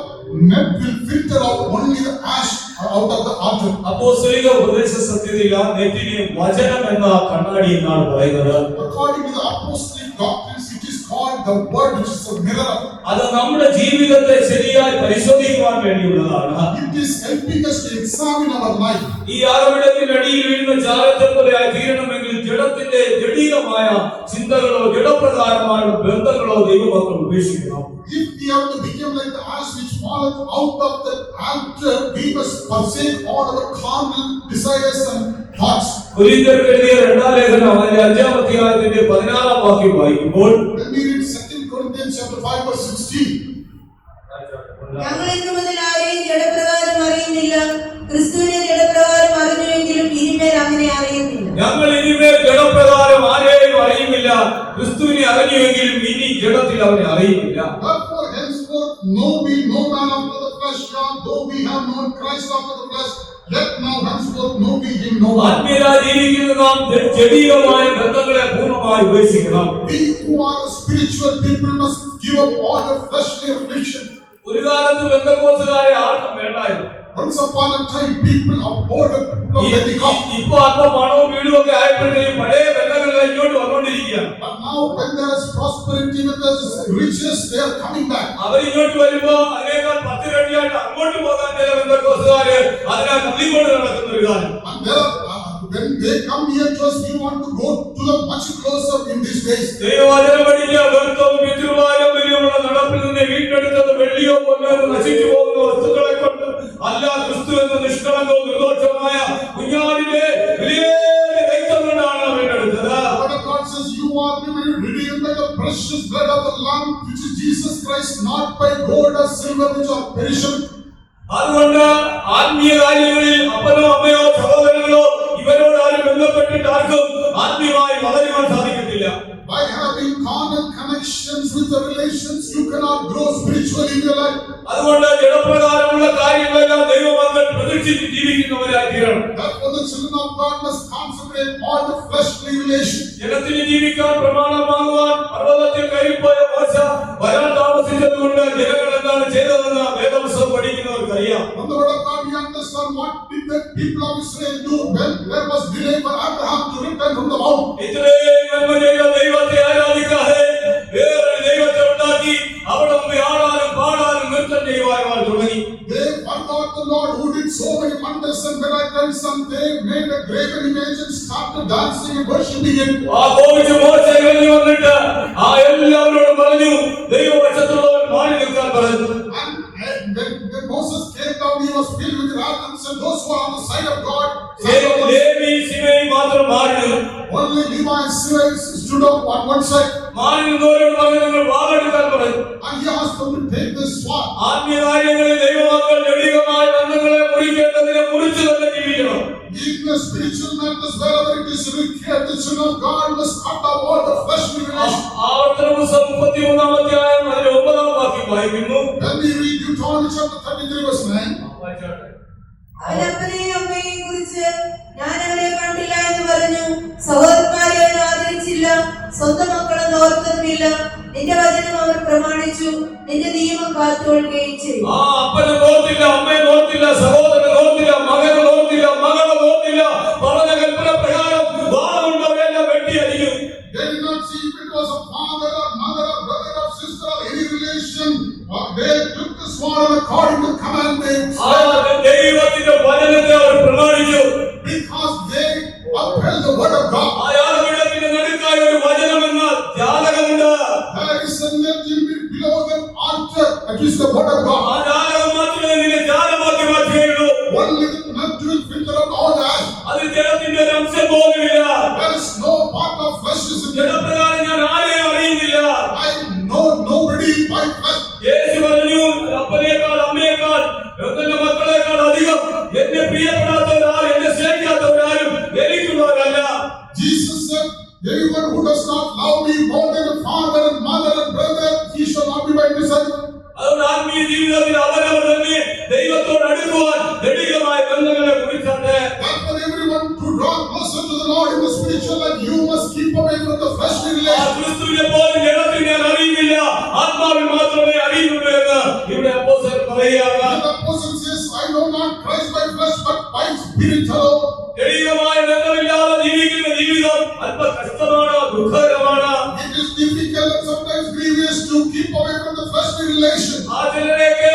net will filter out only the ash out of the altar. അപ്പോസ്തലിക ഉപദേശ സത്യത്തിൽ ആ നെറ്റിനെ വചനം എന്ന കണ്ണാടി എന്നാണ് പറയുന്നത്. According to the apostolic doctrines, it is called the word, which is a mirror. അത് നമ്മുടെ ജീവിതത്തെ ശരിയായി പരിശോധിക്കുവാൻ വേണ്ടിയുള്ളതാണ്. It is helping us to examine our life. ഈ യാഗപീഠത്തിനടിയിൽ വീഴുന്ന ചാരത്തെ പോലെ തീരണമെങ്കിൽ ജഡത്തിന്റെ ജഡീകമായ ചിന്തകളോ ജഡപ്രകാരമായ ബന്ധങ്ങളോ ദൈവമക്കൾ ഉപേക്ഷിക്കണം. If we have to become like the ash which falleth out of the altar, we must forsake all our carnal desires and thoughts. കൊരിന്ത്യർക്ക് എഴുതിയ രണ്ടാം ലേഖനം അതിന്റെ 5-ാം അധ്യായത്തിന്റെ 16-ാം വാക്യം വായിക്കുമ്പോൾ When we read 2 Corinthians chapter 5 verse 16, ഞങ്ങൾ ഇന്നു മുതൽ ആരെയും ജഡപ്രകാരം അറിയുന്നില്ല, ക്രിസ്തുവിനെ ജഡപ്രകാരം അറിഞ്ഞുവെങ്കിലും ഇനിമേൽ അങ്ങനെ അറിയുന്നില്ല. ഞങ്ങൾ ഇനിമേൽ ജഡപ്രകാരം ആരെയും അറിയുന്നില്ല, ക്രിസ്തുവിനെ അറിഞ്ഞുവെങ്കിലും ഇനി ജഡത്തിൽ അവനെ അറിയുന്നില്ല. therefore henceforth know we no man after the flesh, though we have known Christ after the flesh, yet now henceforth know we him no more. ആത്മീയരായി ജീവിക്കുന്ന നാം ജഡീകമായ ബന്ധങ്ങളെ പൂർണ്ണമായി ഉപേക്ഷിക്കണം. We who are spiritual people must give up all the fleshly affliction. ഒരു കാലത്ത് ബന്ധക്കോസുകാരെ ആർക്കും വേണ്ടായിരുന്നു. Once upon a time, people abhorred the people of Pentecost. ഇപ്പൊ അല്പം പണവും വീടും ഒക്കെ ആയപ്പോഴത്തേക്കും പഴയ ബന്ധങ്ങളെ ഇങ്ങോട്ട് വന്നുകൊണ്ടിരിക്കുകയാണ്. But now, when there is prosperity, when there is riches, they are coming back. അവർ ഇങ്ങോട്ട് വരുമ്പോ അതിനേക്കാൾ 10 ഇരട്ടിയായിട്ട് അങ്ങോട്ട് പോകാൻ ചില ബന്ധക്കോസുകാര് അതിനെ തള്ളിക്കൊണ്ട് നടക്കുന്ന ഒരു കാലം. And there are, when they come here to us, we want to go to them much closer in these days. ദൈവവചനം പഠിച്ച വ്യർത്ഥവും പിതൃവാരമ്പര്യമുള്ള നടപ്പിൽ നിന്ന് വീണ്ടെടുത്തത് വെള്ളിയോ പൊന്നോ നശിച്ചു പോകുന്ന വസ്തുക്കളെ കൊണ്ട് അല്ല, ക്രിസ്തു എന്ന നിഷ്കളങ്കവും നിർദോഷവും Christ not by gold or silver which are perishable. അതുകൊണ്ട് ആത്മീയ കാര്യങ്ങളിൽ അപ്പനോ അമ്മയോ സഹോദരങ്ങളോ ഇവരോട് ആരും ബന്ധപ്പെട്ടിട്ട് ആർക്കും ആത്മീയമായി വളരുവാൻ സാധിക്കത്തില്ല. By having common connections with the relations, you cannot grow spiritually in your life. അതുകൊണ്ട് ജഡപ്രകാരമുള്ള കാര്യങ്ങളെല്ലാം ദൈവമക്കൾ പ്രതീക്ഷിച്ച് ജീവിക്കുന്നവരായി തീരണം. Therefore, the children of God must concentrate on the fleshly relations. ജനത്തിന് ജീവിക്കാൻ പ്രമാണമാകുവാൻ പർവ്വതത്തിൽ കയറിപ്പോയ മോശ വരാൻ താമസിച്ചതുകൊണ്ട് ജനങ്ങൾ എന്താണ് ചെയ്തതെന്ന് വേദപുസ്തകം പഠിക്കുന്നവർക്കറിയാം. From the word of God, we understand what did the people of Israel do when there was delay for Abraham to return from the mount. ഇത്രയും നന്മ ചെയ്ത ദൈവത്തെ ആരാധിക്കാതെ വേറൊരു ദൈവത്തെ ഉണ്ടാക്കി അവിടെ മുമ്പ് ആടാനും പാടാനും നൃത്തം ചെയ്യുവാൻ തുടങ്ങി. They forgot the Lord who did so many wonders and miracles, and they made a graven image and started dancing and worshiping Him. ആ കോപിച്ച് മോശ ഇറങ്ങി വന്നിട്ട് ആ എല്ലാവരോടും പറഞ്ഞു ദൈവപക്ഷത്തുള്ളവർ മാറി നിൽക്കാൻ പറഞ്ഞു. And when Moses came down, he was filled with wrath and said, those who are on the side of God, Levi Shimei മാത്രം മാറി നിന്നു. only Levi and Shimei stood up on one side. മാറി നിന്നവരോട് പറഞ്ഞു നിങ്ങൾ വാളെടുക്കാൻ പറഞ്ഞു. And he asked them to take this sword. ആത്മീയ കാര്യങ്ങളിൽ ദൈവമക്കൾ ജഡികമായ ബന്ധങ്ങളെ മുറിക്കേണ്ടതിനെ മുറിച്ചു തന്നെ ജീവിക്കണം. Even the spiritual matters, wherever it is required, the children of God must cut off all the fleshly relations. ആവർത്തന പുസ്തകം 33-ാം അധ്യായം അതിലെ 9-ാം വാക്യം വായിക്കുന്നു. When we read Deuteronomy chapter 33 verse 9, അവൻ അപ്പനെയും അമ്മയെയും കുറിച്ച് ഞാൻ അവരെ കണ്ടില്ല എന്ന് പറഞ്ഞു. സഹോദരന്മാരെ അവൻ ആദരിച്ചില്ല, സ്വന്തം മക്കളെന്ന് ഓർത്തതുമില്ല. നിന്റെ വചനം അവർ പ്രമാണിച്ചു, നിന്റെ നിയമം കാത്തുകൊള്ളുകയും ചെയ്തു. ആ അപ്പനെ ഓർത്തില്ല, അമ്മയെ ഓർത്തില്ല, സഹോദരനെ ഓർത്തില്ല, മകനെ ഓർത്തില്ല, മകളെ ഓർത്തില്ല. പറഞ്ഞ കൽപ്പന പ്രകാരം വാളുകൊണ്ടവരെല്ലാം വെട്ടിയടിക്കും. they did not see if it was a father or mother or brother or sister or any relation, or they took the sword according to commandments. ആ ദൈവത്തിന്റെ വചനത്തെ അവർ പ്രമാണിച്ചു. Because they upheld the word of God. ആ യാഗപീഠത്തിന്റെ നടുക്കായി ഒരു വചനം എന്ന ജാലകമുണ്ട്. There is a legend below the altar, that is the word of ആ God. ജാലകം മാത്രമേ നിന്നെ ജാലമാക്കി മാറ്റുകയുള്ളൂ. Only the mud will filter out all that. അതിൽ ജലത്തിന്റെ ഒരു അംശം പോലുമില്ല. There is no part of flesh is in there. ജലപ്രകാരം ഞാൻ ആരെയും അറിയുന്നില്ല. I know nobody by flesh. യേശു പറഞ്ഞു അപ്പനേക്കാൾ അമ്മയേക്കാൾ എന്റെ മക്കളെക്കാൾ അധികം എന്നെ പ്രിയപ്പെടാത്തവരാരും എന്നെ സ്നേഹിക്കാത്തവരാരും എനിക്കുള്ളവരല്ല. Jesus said, anyone who does not love me more than a father and mother and brother, he shall not be my disciple. അതുകൊണ്ട് ആത്മീയ ജീവിതത്തിൽ അവരവർ തന്നെ ദൈവത്തോട് അടുക്കുവാൻ ദൈവികമായ ബന്ധങ്ങളെ കുറിച്ചാണ്. Therefore, everyone to draw closer to the Lord in the spiritual life, you must keep away from the fleshly ആ relations. ക്രിസ്തുവിനെ പോലും ജഡത്തിൽ ഞാൻ അറിയുന്നില്ല, ആത്മാവിൽ മാത്രമേ അറിയുന്നുള്ളൂ എന്ന് ഇവിടെ അപ്പോസ്തലൻ പറയുകയാണ്. And the apostle says, I know not Christ by flesh, but by spirit alone. ദൈവികമായ ബന്ധമില്ലാതെ ജീവിക്കുന്ന ജീവിതം അല്പ കഷ്ടമാണ്, ദുഃഖകരമാണ്. It is difficult and sometimes grievous to keep away from the fleshly relations. ആ ചിലരെയൊക്കെ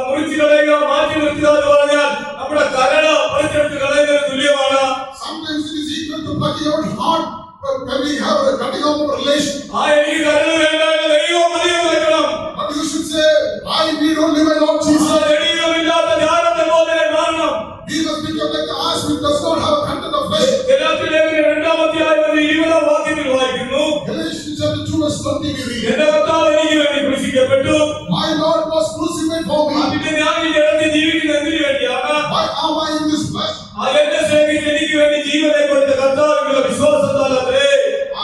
മുറിച്ചു കളയുക, മാറ്റി നിർത്തുക എന്ന് പറഞ്ഞാൽ നമ്മുടെ കരട് പറിച്ചെടുത്ത് കളയുന്നതിന് തുല്യമാണ്. Sometimes it is equal to plucking out heart when we have a cutting off of a relation. ആ എനിക്ക് കരട് വേണ്ട, എന്റെ ദൈവം മതിയെന്ന് വെക്കണം. But you should say, I need only my Lord ആ Jesus. ദൈവമില്ലാത്ത ധ്യാനത്തെ പോലെ കാണണം. We must become like the ass which does not have a content of flesh. ഗലാത്യലേഖനം 2-ാം അധ്യായം 20-ാം വാക്യത്തിൽ വായിക്കുന്നു. Galatians chapter 2 verse 20 we read, എന്റെ കർത്താവ് എനിക്ക് വേണ്ടി ക്രൂശിക്കപ്പെട്ടു. my Lord was crucified for me. അതിന്റെ ഞാൻ ഈ ജഡത്തിൽ ജീവിക്കുന്നത് എന്തിനു വേണ്ടിയാണ്? Why am I in this flesh? ആ എന്നെ സ്നേഹിച്ച് എനിക്ക് വേണ്ടി ജീവനെ കൊടുത്ത കർത്താവിനുള്ള വിശ്വാസത്താൽ അത്രേ.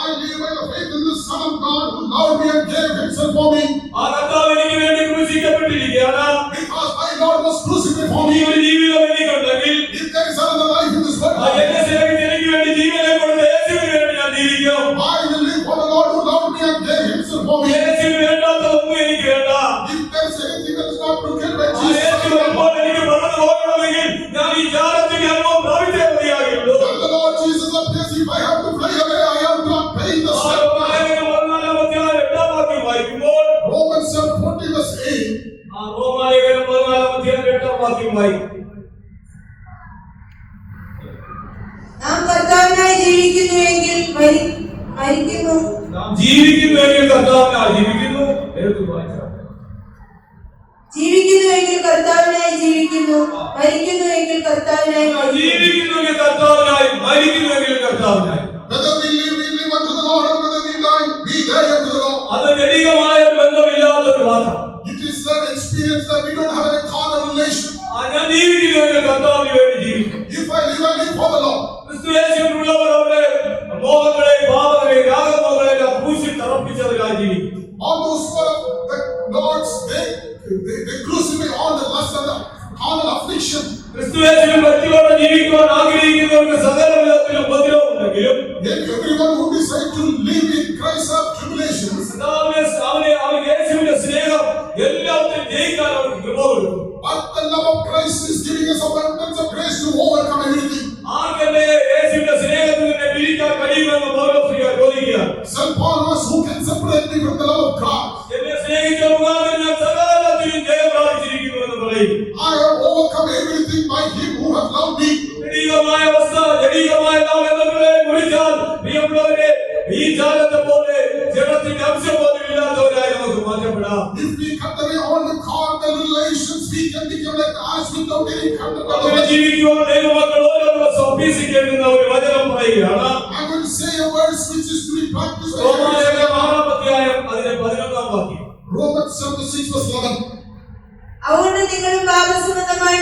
I live by the faith in the Son of God who loved me and gave himself for me. ആ കർത്താവ് എനിക്ക് വേണ്ടി ക്രൂശിക്കപ്പെട്ടിരിക്കുകയാണ്. Because my Lord was crucified for ഈ me. ഒരു ജീവിതം എനിക്കുണ്ടെങ്കിൽ If there is another life in this world, ആ എന്നെ സ്നേഹിച്ച് എനിക്ക് വേണ്ടി ജീവനെ കൊടുത്ത യേശുവിന് വേണ്ടി ഞാൻ ജീവിക്കും. I will live for the Lord who loved me and gave himself for me. യേശുവിന് വേണ്ടാത്തതൊന്നും എനിക്ക് വേണ്ട. If there is anything that is not proclaimed by ആ Jesus, യേശു വരുമ്പോൾ എനിക്ക് വളർന്നു പോകണമെങ്കിൽ ഞാൻ ഈ ജാലത്തിന്റെ അനുഭവം പ്രാപിച്ചേ മതിയാകുള്ളൂ. when the Lord Jesus appears, if I have to fly away, I have to pay the ആ same. റോമാലേഖനം 14-ാം അധ്യായം 8-ാം വാക്യം വായിക്കുമ്പോൾ Romans chapter 40 verse 8. ആ റോമാലേഖനം 14-ാം അധ്യായം 8-ാം വാക്യം വായിക്കും. നാം കർത്താവിനായി ജീവിക്കുന്നുവെങ്കിൽ മരിക്കുന്നു. നാം ജീവിക്കുന്നുവെങ്കിൽ കർത്താവിനായി ജീവിക്കുന്നു. ജീവിക്കുന്നുവെങ്കിൽ കർത്താവിനായി ജീവിക്കുന്നു, മരിക്കുന്നുവെങ്കിൽ കർത്താവിനായി മരിക്കുന്നു. ജീവിക്കുന്നുവെങ്കിൽ കർത്താവിനായി, മരിക്കുന്നുവെങ്കിൽ കർത്താവിനായി. Whether we live unto the Lord, or whether we die unto the Lord. അത് ജഡികമായ ബന്ധമില്ലാത്ത ഒരു experience that we don't have a carnal relation. ഞാൻ ജീവിക്കുന്നവരെ കർത്താവിന് വേണ്ടി ജീവിക്കും. If I live for the Lord. ക്രിസ്തുയേശുവിലുള്ളവർ അവരുടെ മോഹങ്ങളെ പാപങ്ങളെ രാഗമോഹങ്ങളെ ക്രൂശിൽ തറപ്പിച്ചവരായി ജീവിക്കും. All those who are the Lord's, they crucify all the lust and the carnal affliction. ക്രിസ്തുയേശുവിൽ ഭക്തിയോടെ ജീവിക്കുവാൻ ആഗ്രഹിക്കുന്നവർക്ക് സകല വിധത്തിലും ഉപദ്രവം ഉണ്ടെങ്കിലും Everyone who decides to live in Christ have tribulations. അവന് യേശുവിന്റെ സ്നേഹം എല്ലാത്തിനും ജയിക്കാൻ അവർക്ക് കൃപ കൊടുക്കും. But the love of Christ is giving us abundance of grace to overcome everything. ആർക്കെന്നെ യേശുവിന്റെ സ്നേഹത്തിൽ നിന്ന് പിരിക്കാൻ കഴിയുമെന്ന് പൗലോസ് ചോദിക്കുകയാണ്. St. Paul asks, who can separate me from the love of God? എന്നെ സ്നേഹിച്ച മുഖാന്തരം ഞാൻ സകലത്തിലും ജയം പ്രാപിച്ചിരിക്കുന്നു എന്ന് പറയും. I have overcome everything by him who has loved me. ജഡീകമായ അവസ്ഥ, ജഡീകമായ ബന്ധങ്ങളെ കുറിച്ചാൽ പ്രിയമുള്ളവരെ, ഈ ജാലത്തെ പോലെ ജഡത്തിന്റെ അംശം പോലും ഇല്ലാത്തവരായി നമുക്ക് മാറ്റപ്പെടാം. If we cut away all the carnal relations, we can become like ash without any contact. അങ്ങനെ ജീവിക്കുവാൻ ദൈവമക്കൾ ഓരോ ദിവസവും അഭ്യസിക്കേണ്ടുന്ന ഒരു വചനം പറയുകയാണ്. I'm going to say a verse which is to be practiced. റോമാലേഖനം 6-ാം അധ്യായം അതിന്റെ 11-ാം വാക്യം. Romans chapter 6 verse 11. അതുകൊണ്ട് നിങ്ങൾ പാപസംബന്ധമായി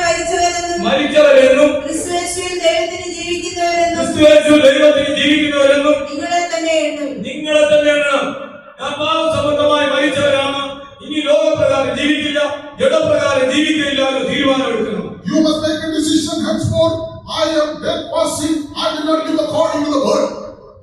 മരിച്ചവരെന്നും ക്രിസ്തുയേശുവിൽ ദൈവത്തിന് ജീവിക്കുന്നവരെന്നും ക്രിസ്തുയേശുവിൽ ദൈവത്തിന് ജീവിക്കുന്നവരെന്നും നിങ്ങളെ തന്നെ എണ്ണും. ഞാൻ പാപസംബന്ധമായി മരിച്ചവരാണ്, ഇനി ലോകപ്രകാരം ജീവിക്കില്ല, ജഡപ്രകാരം ജീവിക്കില്ല എന്ന് തീരുമാനമെടുക്കണം. You must make a decision henceforth. I am dead passing. I will not live according to the word.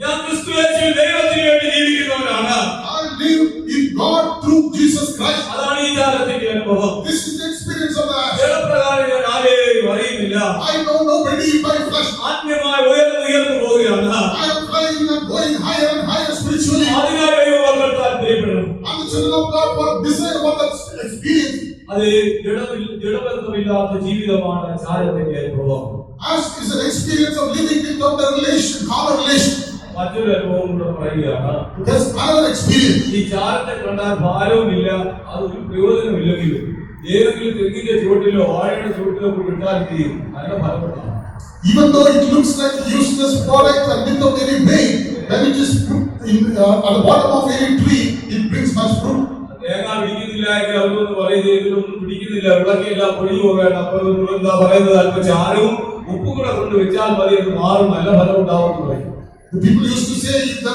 ഞാൻ ക്രിസ്തുയേശുവിൽ ദൈവത്തിന് വേണ്ടി ജീവിക്കുന്നവനാണ്. I live in God through Jesus Christ. അതാണ് ഈ ജാലത്തിന്റെ അനുഭവം. This is the experience of that. ജഡപ്രകാരം ഞാൻ ആരെയും അറിയുന്നില്ല. I know nobody by flesh. ആത്മീയമായി ഉയർന്നു പോവുകയാണ്. I am flying and going higher and higher spiritually. അതിനായി ദൈവമക്കൾ താല്പര്യപ്പെടണം. And the children of God for desire about that experience. അത് ജഡബന്ധമില്ലാത്ത ജീവിതമാണ് ജാലത്തിന്റെ അനുഭവം. As is an experience of living without the relation, carnal relation. മറ്റൊരു അനുഭവം കൂടെ പറയുകയാണ്. There's another experience. ഈ ജാലത്തെ കണ്ടാൽ ഭാരവുമില്ല, അതൊരു പ്രയോജനമില്ലെങ്കിലും ഏതെങ്കിലും തെങ്ങിന്റെ ചുവട്ടിലോ വാഴയുടെ ചുവട്ടിലോ വിട്ടാൽ നല്ല ഫലപ്പെടാം. Even though it looks like useless product and without any weight, when it is put at the bottom of any tree, it brings much fruit. തേങ്ങ പിടിക്കുന്നില്ല എങ്കിൽ അവരൊന്നും പറയുന്നത് ഇതിലൊന്നും പിടിക്കുന്നില്ല, വിളക്കെല്ലാം പൊടിഞ്ഞു പോകാൻ അപ്പോൾ എന്താ പറയുന്നത്, അല്പം ചാരവും ഉപ്പും കൂടെ കൊണ്ട് വെച്ചാൽ മതി, അത് മാറും, നല്ല ഫലം ഉണ്ടാവും എന്ന് പറയും. The people used to say, if the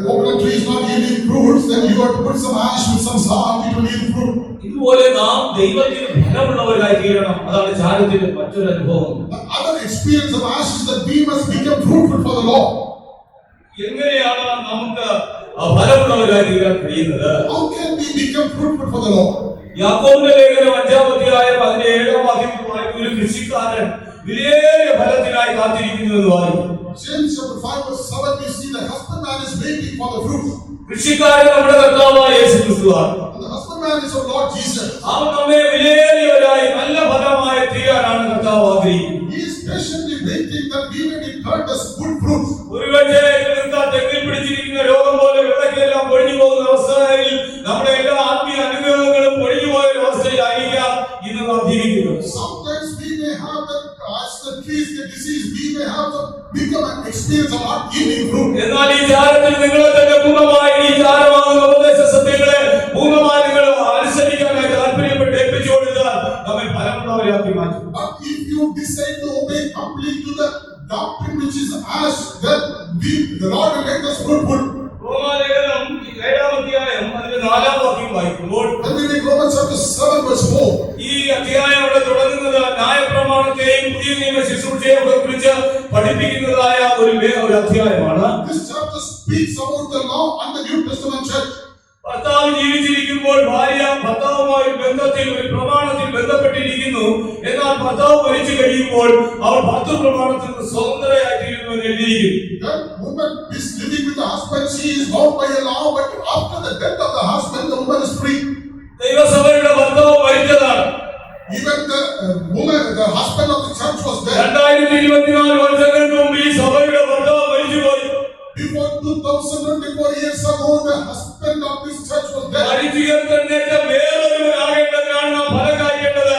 coconut tree is not yielding fruits, then you have to put some ash with some salt, it will yield fruit. ഇതുപോലെ നാം ദൈവത്തിന് ഫലമുള്ളവരായി തീരണം. അതാണ് ജാലത്തിന്റെ മറ്റൊരു അനുഭവം. The other experience of ash is that we must become fruitful for the Lord. എങ്ങനെയാണ് നമുക്ക് ഫലമുള്ളവരായി തീരാൻ കഴിയുന്നത്? How can we become fruitful for the Lord? യാക്കോബിന്റെ ലേഖനം 5-ാം അധ്യായം 17-ാം വാക്യത്തിൽ വായിക്കുന്ന ഒരു കൃഷിക്കാരൻ വിലയേറിയ ഫലത്തിനായി കാത്തിരിക്കുന്നു എന്ന് വായിക്കും. James chapter 5 verse 7, we see the husbandman is waiting for the fruit. കൃഷിക്കാരൻ നമ്മുടെ കർത്താവായ യേശു ക്രിസ്തുവാണ്. And the husbandman is our Lord Jesus. അവൻ നമ്മെ വിലയേറിയവരായി നല്ല ഫലമായി തീരാനാണ് കർത്താവ് ആഗ്രഹിക്കുന്നത്. He is patiently waiting that we may be turned as good fruits. ഒരുപക്ഷേ തെങ്ങിൽ പിടിച്ചിരിക്കുന്ന രോഗം പോലെ വിളക്കെല്ലാം പൊഴിഞ്ഞു പോകുന്ന അവസ്ഥയിൽ നമ്മുടെ എല്ലാ ആത്മീയ അനുഗ്രഹങ്ങളും പൊഴിഞ്ഞു പോയ അവസ്ഥയിലായിരിക്കാം ഇന്ന് നാം ജീവിക്കുന്നത്. Sometimes we may have that, as the trees get disease, we may have to become an experience of not yielding fruit. എന്നാൽ ഈ ജാലത്തിൽ നിങ്ങളെ തന്നെ പൂർണ്ണമായി ഈ ജാലമാകുന്ന ഉപദേശ സത്യങ്ങളെ പൂർണ്ണമായി നിങ്ങൾ അനുസരിക്കാനായി താല്പര്യപ്പെട്ട് ഏൽപ്പിച്ചു കൊടുത്താൽ നമ്മെ ഫലമുള്ളവരാക്കി മാറ്റും. But if you decide to obey completely to the doctrine which is ash, then the Lord will make us fruitful. റോമാലേഖനം 7-ാം അധ്യായം അതിന്റെ 4-ാം വാക്യം വായിക്കുമ്പോൾ When we read Romans chapter 7 verse 4, ഈ അധ്യായം അവിടെ തുടങ്ങുന്നത് ന്യായപ്രമാണത്തെയും പുതിയ നിയമ ശുശ്രൂഷയെയും കുറിച്ച് പഠിപ്പിക്കുന്നതായ ഒരു അധ്യായമാണ്. this chapter speaks about the law and the New Testament church. ഭർത്താവ് ജീവിച്ചിരിക്കുമ്പോൾ ഭാര്യ ഭർത്താവുമായി ബന്ധത്തിൽ ഒരു പ്രമാണത്തിൽ ബന്ധപ്പെട്ടിരിക്കുന്നു. എന്നാൽ ഭർത്താവ് മരിച്ചു കഴിയുമ്പോൾ അവൾ ഭർതൃപ്രമാണത്തിൽ നിന്ന് സ്വതന്ത്രയായിത്തീരുന്നു എന്ന് എഴുതിയിരിക്കുന്നു. That woman is living with the husband, she is bound by a law, but after the death of the husband, the woman is free. ദൈവസഭയുടെ ഭർത്താവ് മരിച്ചതാണ്. Even the woman, the husband of the church was dead. 2024 വർഷങ്ങൾക്ക് മുമ്പ് ഈ സഭയുടെ ഭർത്താവ് മരിച്ചുപോയി. Before 2024 years ago, the husband of this church was dead. മരിച്ചുയർത്തെഴുന്നേറ്റ വേറൊരുവനാകേണ്ടതിനാണ് നാം ഫലം കായ്ക്കേണ്ടത്.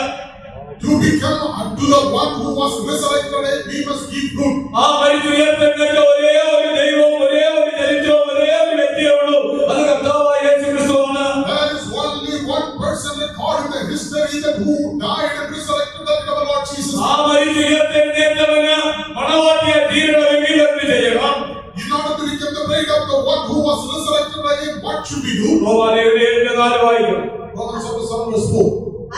To become unto the one who was resurrected, we must give fruit. ആ മരിച്ചുയർത്തെഴുന്നേറ്റ ഒരേ ഒരു ദൈവവും ഒരേ ഒരു ചരിത്രവും ഒരേ ഒരു വ്യക്തിയേ ഉള്ളൂ. അത് കർത്താവായ യേശു ക്രിസ്തുവാണ്. There is only one person recorded in the history that who died and resurrected that our Lord Jesus. ആ മരിച്ചു ഉയർത്തെഴുന്നേറ്റവന് മണവാട്ടിയെ തീരണമെങ്കിൽ എന്ത് ചെയ്യണം? In order to become the bride of the one who was resurrected again, what should we do? റോമാലേഖനം 7:4 വായിക്കും. Romans chapter 7 verse 4.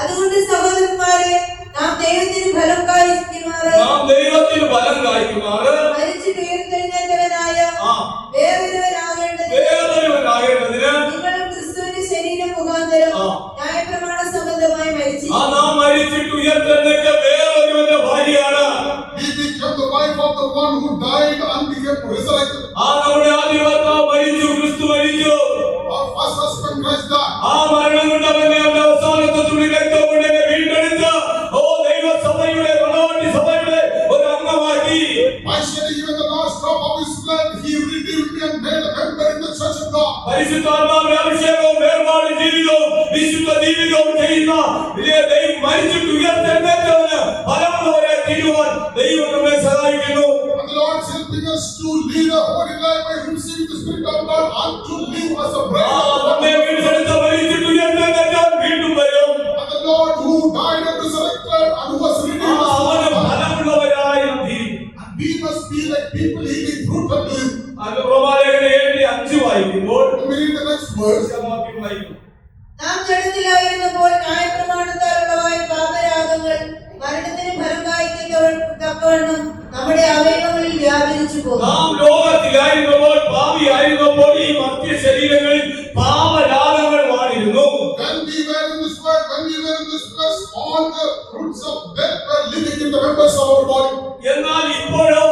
അതുകൊണ്ട് സഹോദരന്മാരെ, നാം ദൈവത്തിന് ഫലം കായ്ക്കുമാറ് നാം ദൈവത്തിന് ഫലം കായ്ക്കുമാറ് മരിച്ചിട്ട് ഉയർത്തെഴുന്നേറ്റവനായ ആ വേറൊരുവനാകേണ്ടതിന് നിങ്ങളും ക്രിസ്തുവിന്റെ ശരീരം മുഖാന്തരം ന്യായപ്രമാണ സംബന്ധമായി മരിച്ചു. നാം മരിച്ചിട്ട് ഉയർത്തെഴുന്നേറ്റ വേറൊരുവന്റെ ഭാര്യയാണ്. We become the wife of the one who died and became resurrected. നമ്മുടെ ആദ്യ ഭർത്താവ് മരിച്ചു, ക്രിസ്തു മരിച്ചു. Our first husband Christ died. ആ മരണം കൊണ്ട് അവന്റെ അവസാനത്തെ തുള്ളി രക്തം കൊണ്ട് എന്നെ വീണ്ടെടുത്ത് ദൈവസഭയുടെ മണവാട്ടി സഭയുടെ ഒരു അംഗമാക്കി. By shedding even the last drop of his blood, he redeemed me and made a member in the church of God. പരിശുദ്ധാത്മാവിന്റെ അഭിഷേകവും വേർപാട് ജീവിതവും വിശുദ്ധ ജീവിതവും ചെയ്യുന്ന ദൈവം മരിച്ചിട്ട് ഉയർത്തെഴുന്നേറ്റവന് ഫലമുള്ളവരെ തീരുവാൻ ദൈവം നമ്മെ സഹായിക്കുന്നു. And the Lord is helping us to lead a holy life by receiving the Spirit of God and to live as a bride. നമ്മെ വീണ്ടെടുത്ത മരിച്ചിട്ട് ഉയർത്തെഴുന്നേറ്റവൻ വീണ്ടും വരും. And the Lord who died and resurrected and who was redeemed us. അവന് ഫലമുള്ളവരായി നാം തീരും. And we must be like people yielding fruit unto Him. അത് റോമാലേഖനം 7:5 വായിക്കുമ്പോൾ When we read the next verse, വായിക്കും. നാം ജഡത്തിലായിരുന്നപ്പോൾ ന്യായപ്രമാണത്താലുള്ളതായ പാപരാഗങ്ങൾ മരണത്തിന് ഫലം കായ്ക്കത്തക്കവണ്ണം നമ്മുടെ അവയവങ്ങളിൽ വ്യാപരിച്ചു പോകും. നാം ലോകത്തിലായിരുന്നപ്പോൾ പാപിയായിരുന്നപ്പോൾ ഈ മർത്യ ശരീരങ്ങളിൽ പാപരാഗങ്ങൾ വാണിരുന്നു. when we were in this world, when we were in this flesh, all the fruits of death were living in the members of our body. എന്നാൽ ഇപ്പോഴോ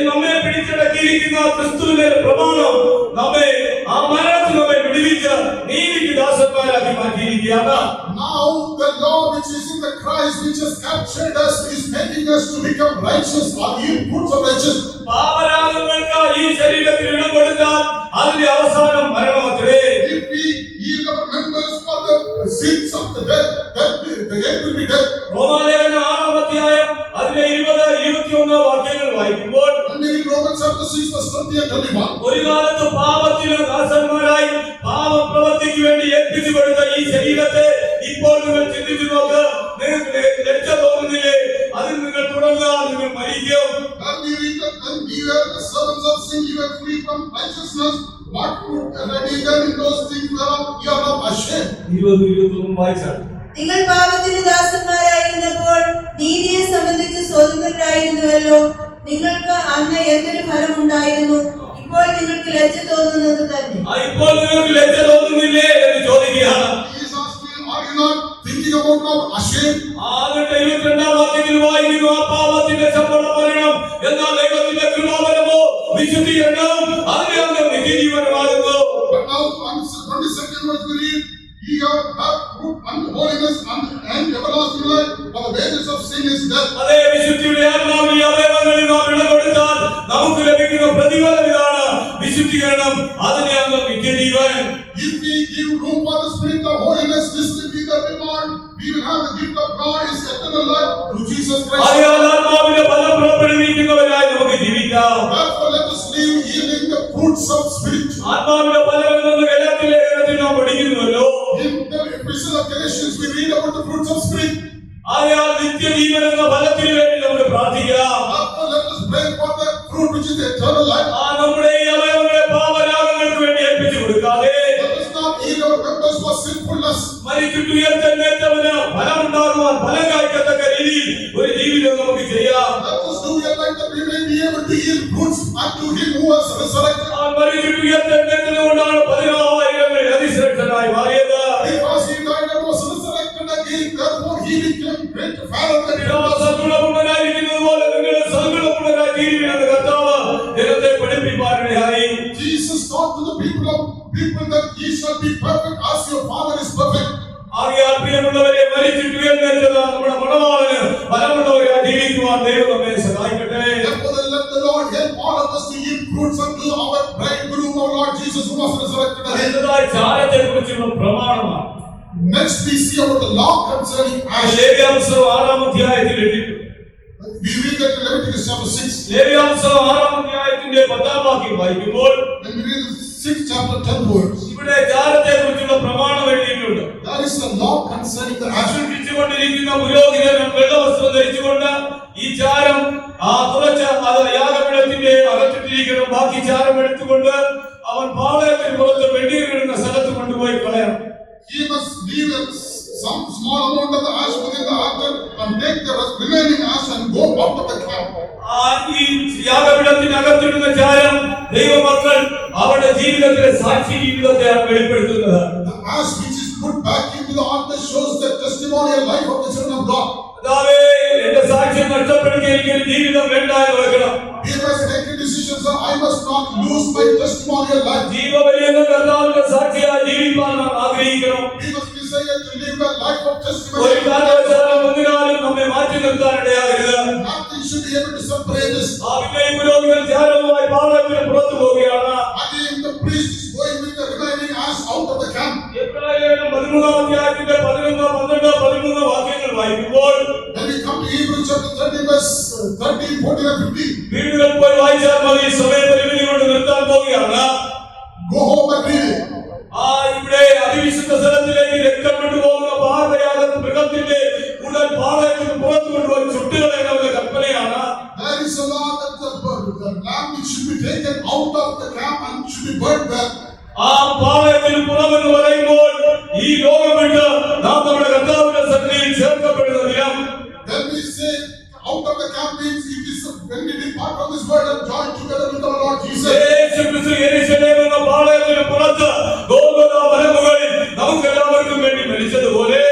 നമ്മെ പിടിച്ചടക്കിയിരിക്കുന്ന ക്രിസ്തുവിന്റെ പ്രമാണം നമ്മെ ആ മരണത്തിൽ നമ്മെ വിടുവിച്ച് നീതിക്ക് ദാസന്മാരാക്കി മാറ്റിയിരിക്കുകയാണ്. Now the law which is in the Christ which has captured us is making us to become righteous or yield fruits of righteousness. പാപരാഗങ്ങൾക്ക് ഈ ശരീരത്തിൽ ഇടം കൊടുത്താൽ അതിന്റെ അവസാനം മരണമത്രേ. If we yield our members for the sins of the death, then the end will be death. റോമാലേഖനം 6-ാം അതിലെ 20-21 വാക്യങ്ങൾ വായിക്കുമ്പോൾ And in Romans chapter 6 verse 20 and 21. ഒരു കാലത്ത് പാപത്തിന് ദാസന്മാരായി പാപം പ്രവർത്തിക്ക് വേണ്ടി ഏൽപ്പിച്ചു കൊടുത്ത ഈ ശരീരത്തെ ഇപ്പോൾ നിങ്ങൾ ചിന്തിച്ചു നോക്ക്. നിങ്ങൾക്ക് ലജ്ജ തോന്നുന്നില്ലേ? അതിൽ നിങ്ങൾ തുടർന്നാൽ നിങ്ങൾ മരിക്കും. And we read that when we were the servants of sin, we were free from righteousness. What fruit had we done in those things whereof we are not ashamed? 20-21 വായിച്ചാൽ നിങ്ങൾ പാപത്തിന് ദാസന്മാരായിരുന്നപ്പോൾ നീതിയെ സംബന്ധിച്ച് സ്വതന്ത്രരായിരുന്നുവല്ലോ. നിങ്ങൾക്ക് അന്ന് എന്തൊരു ഫലമുണ്ടായിരുന്നു? ഇപ്പോൾ നിങ്ങൾക്ക് ലജ്ജ തോന്നുന്നത് തന്നെ. ഇപ്പോൾ നിങ്ങൾക്ക് ലജ്ജ തോന്നുന്നില്ലേ എന്ന് ചോദിക്കുകയാണ്. He is asking, are you not thinking about not ashamed? 22-ാം വാക്യത്തിൽ വായിക്കുന്നു, ആ പാപത്തിന്റെ ശമ്പളം മരണം, എന്നാൽ ദൈവത്തിന്റെ കൃപാവരമോ വിശുദ്ധീകരണം, അതിന്റെ അന്തം നിത്യജീവനമാകുന്നു. But now on 22nd verse we read, ye have fruit unto holiness and everlasting life, for the wages of sin is death. അതേ വിശുദ്ധിയുടെ ആത്മാവിനെ അവയവങ്ങളിൽ നാം ഇടം കൊടുത്താൽ നമുക്ക് ലഭിക്കുന്ന പ്രതിഫലം ഇതാണ്, വിശുദ്ധീകരണം, അതിന്റെ അന്തം നിത്യജീവൻ. If we give room for the Spirit of holiness, this will be the reward. We will have the gift of God is eternal life through Jesus Christ. അതിനാൽ ആത്മാവിന്റെ ഫലം പുറപ്പെടുവിക്കുന്നവരായി നമുക്ക് ജീവിക്കാം. Therefore let us live yielding the fruits of Spirit. ആത്മാവിന്റെ ഫലം എന്ന ഗലാത്യലേഖനത്തിൽ നാം പഠിക്കുന്നുവല്ലോ. In the epistle of Galatians we read about the fruits of Spirit. ആയാൽ നിത്യജീവൻ എന്ന ഫലത്തിന് വേണ്ടി നമുക്ക് പ്രാർത്ഥിക്കാം. Therefore let us pray for the fruit which is the eternal life. നമ്മുടെ ഈ അവയവങ്ങളെ പാപരാഗങ്ങൾക്ക് വേണ്ടി ഏൽപ്പിച്ചു കൊടുക്കാതെ Let us not yield our members for sinfulness. മരിച്ചിട്ട് ഉയർത്തെഴുന്നേറ്റവന് ഫലമുണ്ടാകുവാൻ ഫലം കായ്ക്കത്തക്ക രീതിയിൽ ഒരു ജീവിതം നമുക്ക് ചെയ്യാം. Let us do it like that we may be able to yield fruits unto Him who has resurrected. മരിച്ചിട്ട് ഉയർത്തെഴുന്നേറ്റത് കൊണ്ടാണ് 16,000 അതിശ്രേഷ്ഠനായി മാറിയത്. Because He died and was resurrected again, therefore He became great fairer than He was. സങ്കുളമുള്ളവരായിരിക്കുന്നത് പോലെ നിങ്ങൾ സങ്കുളമുള്ളവരായി തീരുവിനെന്ന് കർത്താവ് ജനത്തെ പഠിപ്പിപ്പാനിടയായി. Jesus taught to the people that ye shall be perfect as your Father is perfect. ആകയാൽ പ്രിയമുള്ളവരെ, മരിച്ചിട്ട് ഉയർന്നേറ്റത് നമ്മുടെ മണവാളന് ഫലമുള്ളവരായി ജീവിക്കുവാൻ ദൈവം നമ്മെ സഹായിക്കട്ടെ. Therefore let the Lord help all of us to yield fruits unto our bridegroom, our Lord Jesus, who was resurrected again. അടുത്തതായി ചാരത്തെക്കുറിച്ചുള്ള പ്രമാണമാണ്. Next we see about the law concerning Ash. ലേവ്യാപുസ്തകം 6-ാം അധ്യായത്തിൽ എഴുതിയിട്ടുണ്ട്. We read that in Leviticus chapter 6. ലേവ്യാപുസ്തകം 6-ാം അധ്യായത്തിന്റെ 10-ാം വാക്യം വായിക്കുമ്പോൾ When we read the 6th chapter 10th verse. ഇവിടെ ജാരത്തെ കുറിച്ചുള്ള പ്രമാണം എഴുതിയിട്ടുണ്ട്. There is a law concerning the ashes. ശുശ്രൂഷിച്ചുകൊണ്ടിരിക്കുന്ന പുരോഹിതൻ വെള്ളവസ്ത്രം ധരിച്ചുകൊണ്ട് ഈ ചാരം തുളച്ച യാഗപീഠത്തിന്റെ അകത്തിട്ടിരിക്കണം. ബാക്കി ചാരം എടുത്തുകൊണ്ട് അവൻ പാളയത്തിന് പുറത്ത് വെണ്ണീരിടുന്ന സ്ഥലത്ത് കൊണ്ടുപോയി കളയണം. He must leave some small amount of the ash within the altar and take the remaining ash and go out of the camp. ഈ യാഗപീഠത്തിന് അകത്തിടുന്ന ചാരം ദൈവമക്കൾ അവരുടെ ജീവിതത്തിലെ സാക്ഷി ജീവിതത്തെയാണ് വെളിപ്പെടുത്തുന്നത്. The ash which is put back into the altar shows the testimonial life of the children of God. എന്റെ സാക്ഷ്യം നഷ്ടപ്പെടുത്തി എനിക്ക് ജീവിതം വേണ്ട എന്ന് വെക്കണം. We must make a decision, sir. I must not lose my testimonial life. ജീവപര്യന്തം കർത്താവിന്റെ സാക്ഷിയായി ജീവിക്കാൻ നാം ആഗ്രഹിക്കണം. We must desire to live a life of ഒരു testimony. കാരണവശാലും ഒന്നിനാലും നമ്മെ മാറ്റി നിർത്താൻ ഇടയാകരുത്. Nothing should be able to separate us. പുരോഹിതൻ ചാരവുമായി പാളയത്തിന് പുറത്തു പോവുകയാണ്. Again, the priest is going with the remaining ash out of the camp. എബ്രായലേഖനം 13-ാം അധ്യായത്തിന്റെ 11, 12, 13 വാക്യങ്ങൾ വായിക്കുമ്പോൾ When we come to Hebrews chapter 30 verse 13, 14 and 15, വീടുകളിൽ പോയി വായിച്ചാൽ മതി. സമയപരിമിതി കൊണ്ട് നിർത്താൻ പോവുകയാണ്. go home and read it. ഇവിടെ അതിവിശുദ്ധ സ്ഥലത്തിലേക്ക് രക്തം കൊണ്ടുപോകുന്ന പാതയാകുന്ന മൃഗത്തിന്റെ ഉടൻ പാളയത്തിന് പുറത്തു കൊണ്ടുപോയി ചുട്ടുകളയുന്ന കൽപ്പനയാണ്. There is a law that the lamb which should be taken out of the camp and should be burnt there. ആ പാളയത്തിന് പുറമെന്ന് പറയുമ്പോൾ ഈ ലോകം വിട്ട് നാം നമ്മുടെ കർത്താവിന്റെ സന്നിധിയിൽ ചേർക്കപ്പെടുന്ന ദിനം. When we say out of the camp means it is when we depart from this world and join together with our Lord Jesus. യേശുക്രിസ്തു യെരൂശലേം എന്ന പാളയത്തിന് പുറത്ത് ഗോൽഗോഥാ മലമുകളിൽ നമുക്കെല്ലാവർക്കും വേണ്ടി മരിച്ചതുപോലെ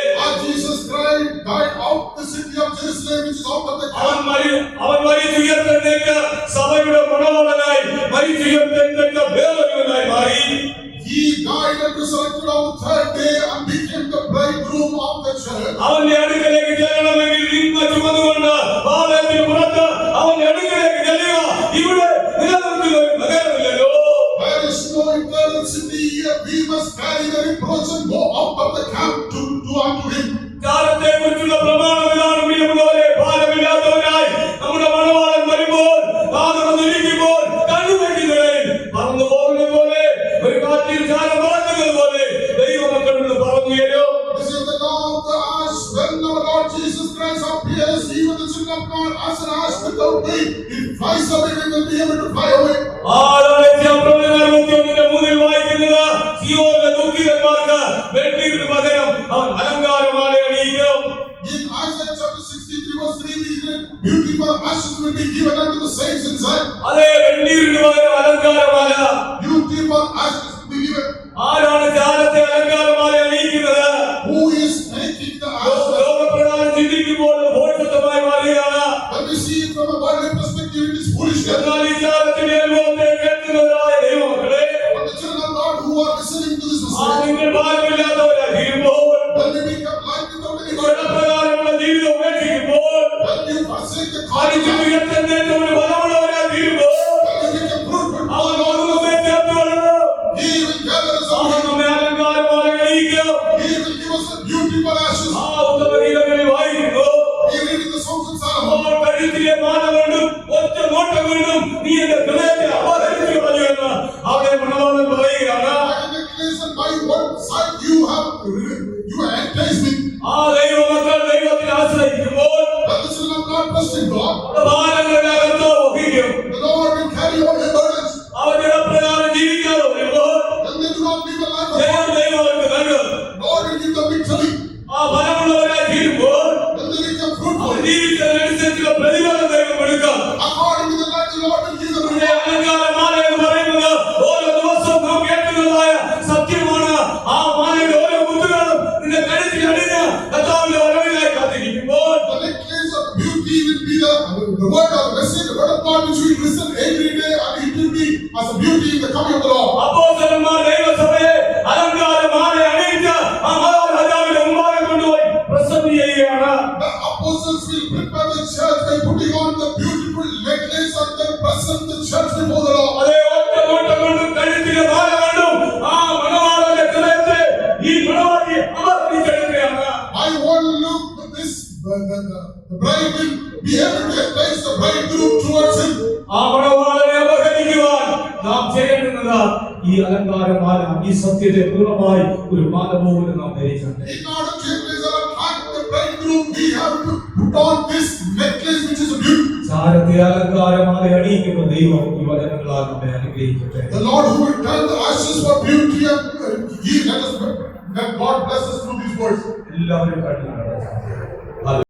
Jesus Christ died out the city of Jerusalem which is out of the camp. അവൻ മരിച്ചുയർത്തെഴുന്നേറ്റ് സഭയുടെ മണവാളനായി മരിച്ചുയർത്തെഴുന്നേറ്റ വേറൊരുവനായി മാറി. He died and resurrected on the third day and became the bridegroom of the church. അവന്റെ അടുക്കലേക്ക് ചെല്ലണമെങ്കിൽ നിന്ന ചുമന്നുകൊണ്ട് പാളയത്തിന് പുറത്ത് അവന്റെ അടുക്കലേക്ക് ചെല്ലുക. ഇവിടെ നിലനിൽക്കുന്ന ഒരു നഗരമില്ലല്ലോ. There is no eternal city here. We must carry the reproach and go out of the camp to unto him. കാലത്തെ കുറിച്ചുള്ള പ്രമാണം ഇതാണ്. പ്രിയമുള്ളവരെ, ഭാരമില്ലാത്തവനായി നമ്മുടെ മണവാളൻ വരുമ്പോൾ കാതുറന്നിരിക്കുമ്പോൾ കണ്ണുവെക്കുന്നവരിൽ പറന്നു പോകുന്നത് പോലെ ഒരു കാറ്റിൽ ചാരം പറക്കുന്നത് പോലെ ദൈവമക്കളിൽ പറന്നുയരും. This is the law of the ash. When our Lord Jesus Christ appears, even the children of God as an ash without wing, it flies away. We will be able to fly away. വായിക്കുന്നത് സിയോനിലെ ദുഃഖിതന്മാർക്ക് വെണ്ണീരിന് പകരം അവൻ അലങ്കാരമാല അണിയിക്കും. In Isaiah chapter 63 verse 3 we read, beautiful ashes will be given unto the saints in Zion. അതേ വെണ്ണീരിന് പകരം അലങ്കാരമാല. Beautiful ashes will be given. ആരാണ് ചാരത്തെ അലങ്കാരമാല അണിയിക്കുന്നത്? Who is making the ashes? ലോകപ്രകാരം ചിന്തിക്കുമ്പോൾ ഭോഷത്വമായി മാറുകയാണ്. When we see it from a worldly perspective, it is foolishness. എന്നാൽ ഈ ചാരത്തിന്റെ അനുഭവത്തെ കേൾക്കുന്നവരായ ദൈവമക്കളെ, But the children of God who are listening to this message, നിങ്ങൾ ഭാരമില്ലാത്തവരായി തീരുമ്പോൾ, when they become light without any burden, പ്രകാരമുള്ള ജീവിതം ഉപേക്ഷിക്കുമ്പോൾ, when you forsake the മരിച്ചു carnal life, ഉയർത്തെഴുന്നേറ്റവന് ബലമുള്ളവരായി തീരുമ്പോൾ, when you become fruitful, അവൻ നമ്മെ ചേർത്തുകൊള്ളുന്നു. He will gather us അവൻ up. നമ്മെ അലങ്കാരമാല അണിയിക്കും. He will give us the beautiful ashes. ആ ഉത്തമഗീതങ്ങളിൽ വായിക്കുന്നു, We read in the songs of Solomon. അപ്പോൾ കഴുത്തിലെ മാല കൊണ്ടും ഒറ്റ നോട്ടം കൊണ്ടും നീ എന്റെ ഹൃദയത്തെ അപഹരിച്ചു കളയുമെന്ന് അവിടെ മണവാളൻ പറയുകയാണ്. By the grace and by what sight you have enticed me. ആ ദൈവമക്കൾ ദൈവത്തിൽ ആശ്രയിക്കുമ്പോൾ When the children of God trust in God, ഭാരങ്ങളിനകത്ത് വഹിക്കും. the Lord will carry all their burdens. അവരുടെ പ്രകാരം ജീവിക്കാതെ വരുമ്പോൾ When they do not live a life of ദൈവം God, ദൈവങ്ങൾക്ക് നൽകും. Lord will give them victory. ആ ഫലമുള്ളവരായി തീരുമ്പോൾ When they become our fruitful, ജീവിച്ചതിനനുസരിച്ചുള്ള പ്രതിഫലം ദൈവം എടുക്കാം. according to the light, the Lord will give them ഇവിടെ അലങ്കാരമാല എന്ന് പറയുന്നത് ഓരോ ദിവസവും നാം കേൾക്കുന്നതായ സത്യമാണ്. ആ മാലയുടെ ഓരോ മുത്തുകളും നിന്റെ കഴുത്തിൽ അണിഞ്ഞ് കർത്താവിന്റെ വരവിനായി കാത്തിരിക്കുമ്പോൾ the necklace of beauty will be the word of message, the word of God which we listen every day, and it will be as a beauty in the coming of the Lord. അപ്പോസ്തലന്മാർ ദൈവസഭയെ അലങ്കാരമാല അണിയിച്ച് ആ മഹാരാജാവിന്റെ മുമ്പാകെ കൊണ്ടുപോയി present ചെയ്യുകയാണ്. The apostles will prepare the church by putting on the beautiful necklace and then present the church before the Lord. അതേ ഒറ്റ നോട്ടം കൊണ്ടും കഴുത്തിലെ മാല കൊണ്ടും ആ മണവാളന്റെ ഹൃദയത്തെ ഈ മണവാട്ടി അപഹരിച്ചെടുക്കുകയാണ്. I want to look at this, the bride will be able to entice the bridegroom towards him. ആ മണവാളനെ അപഹരിക്കുവാൻ നാം ചെയ്യേണ്ടുന്നത് ഈ അലങ്കാരമാല ഈ സത്യത്തെ പൂർണ്ണമായി ഒരു മാല പോലെ നാം ധരിക്കണം. In order to embrace our heart, the bridegroom, we have to put on this necklace which is a beauty. ചാരത്തെ അലങ്കാരമാല അണിയിക്കുന്ന ദൈവം ഈ വചനങ്ങളാൽ നമ്മെ അനുഗ്രഹിക്കട്ടെ. The Lord who will turn the ashes for beauty and He let us, that God bless us through these words. എല്ലാവരും കണ്ണുകളടച്ച്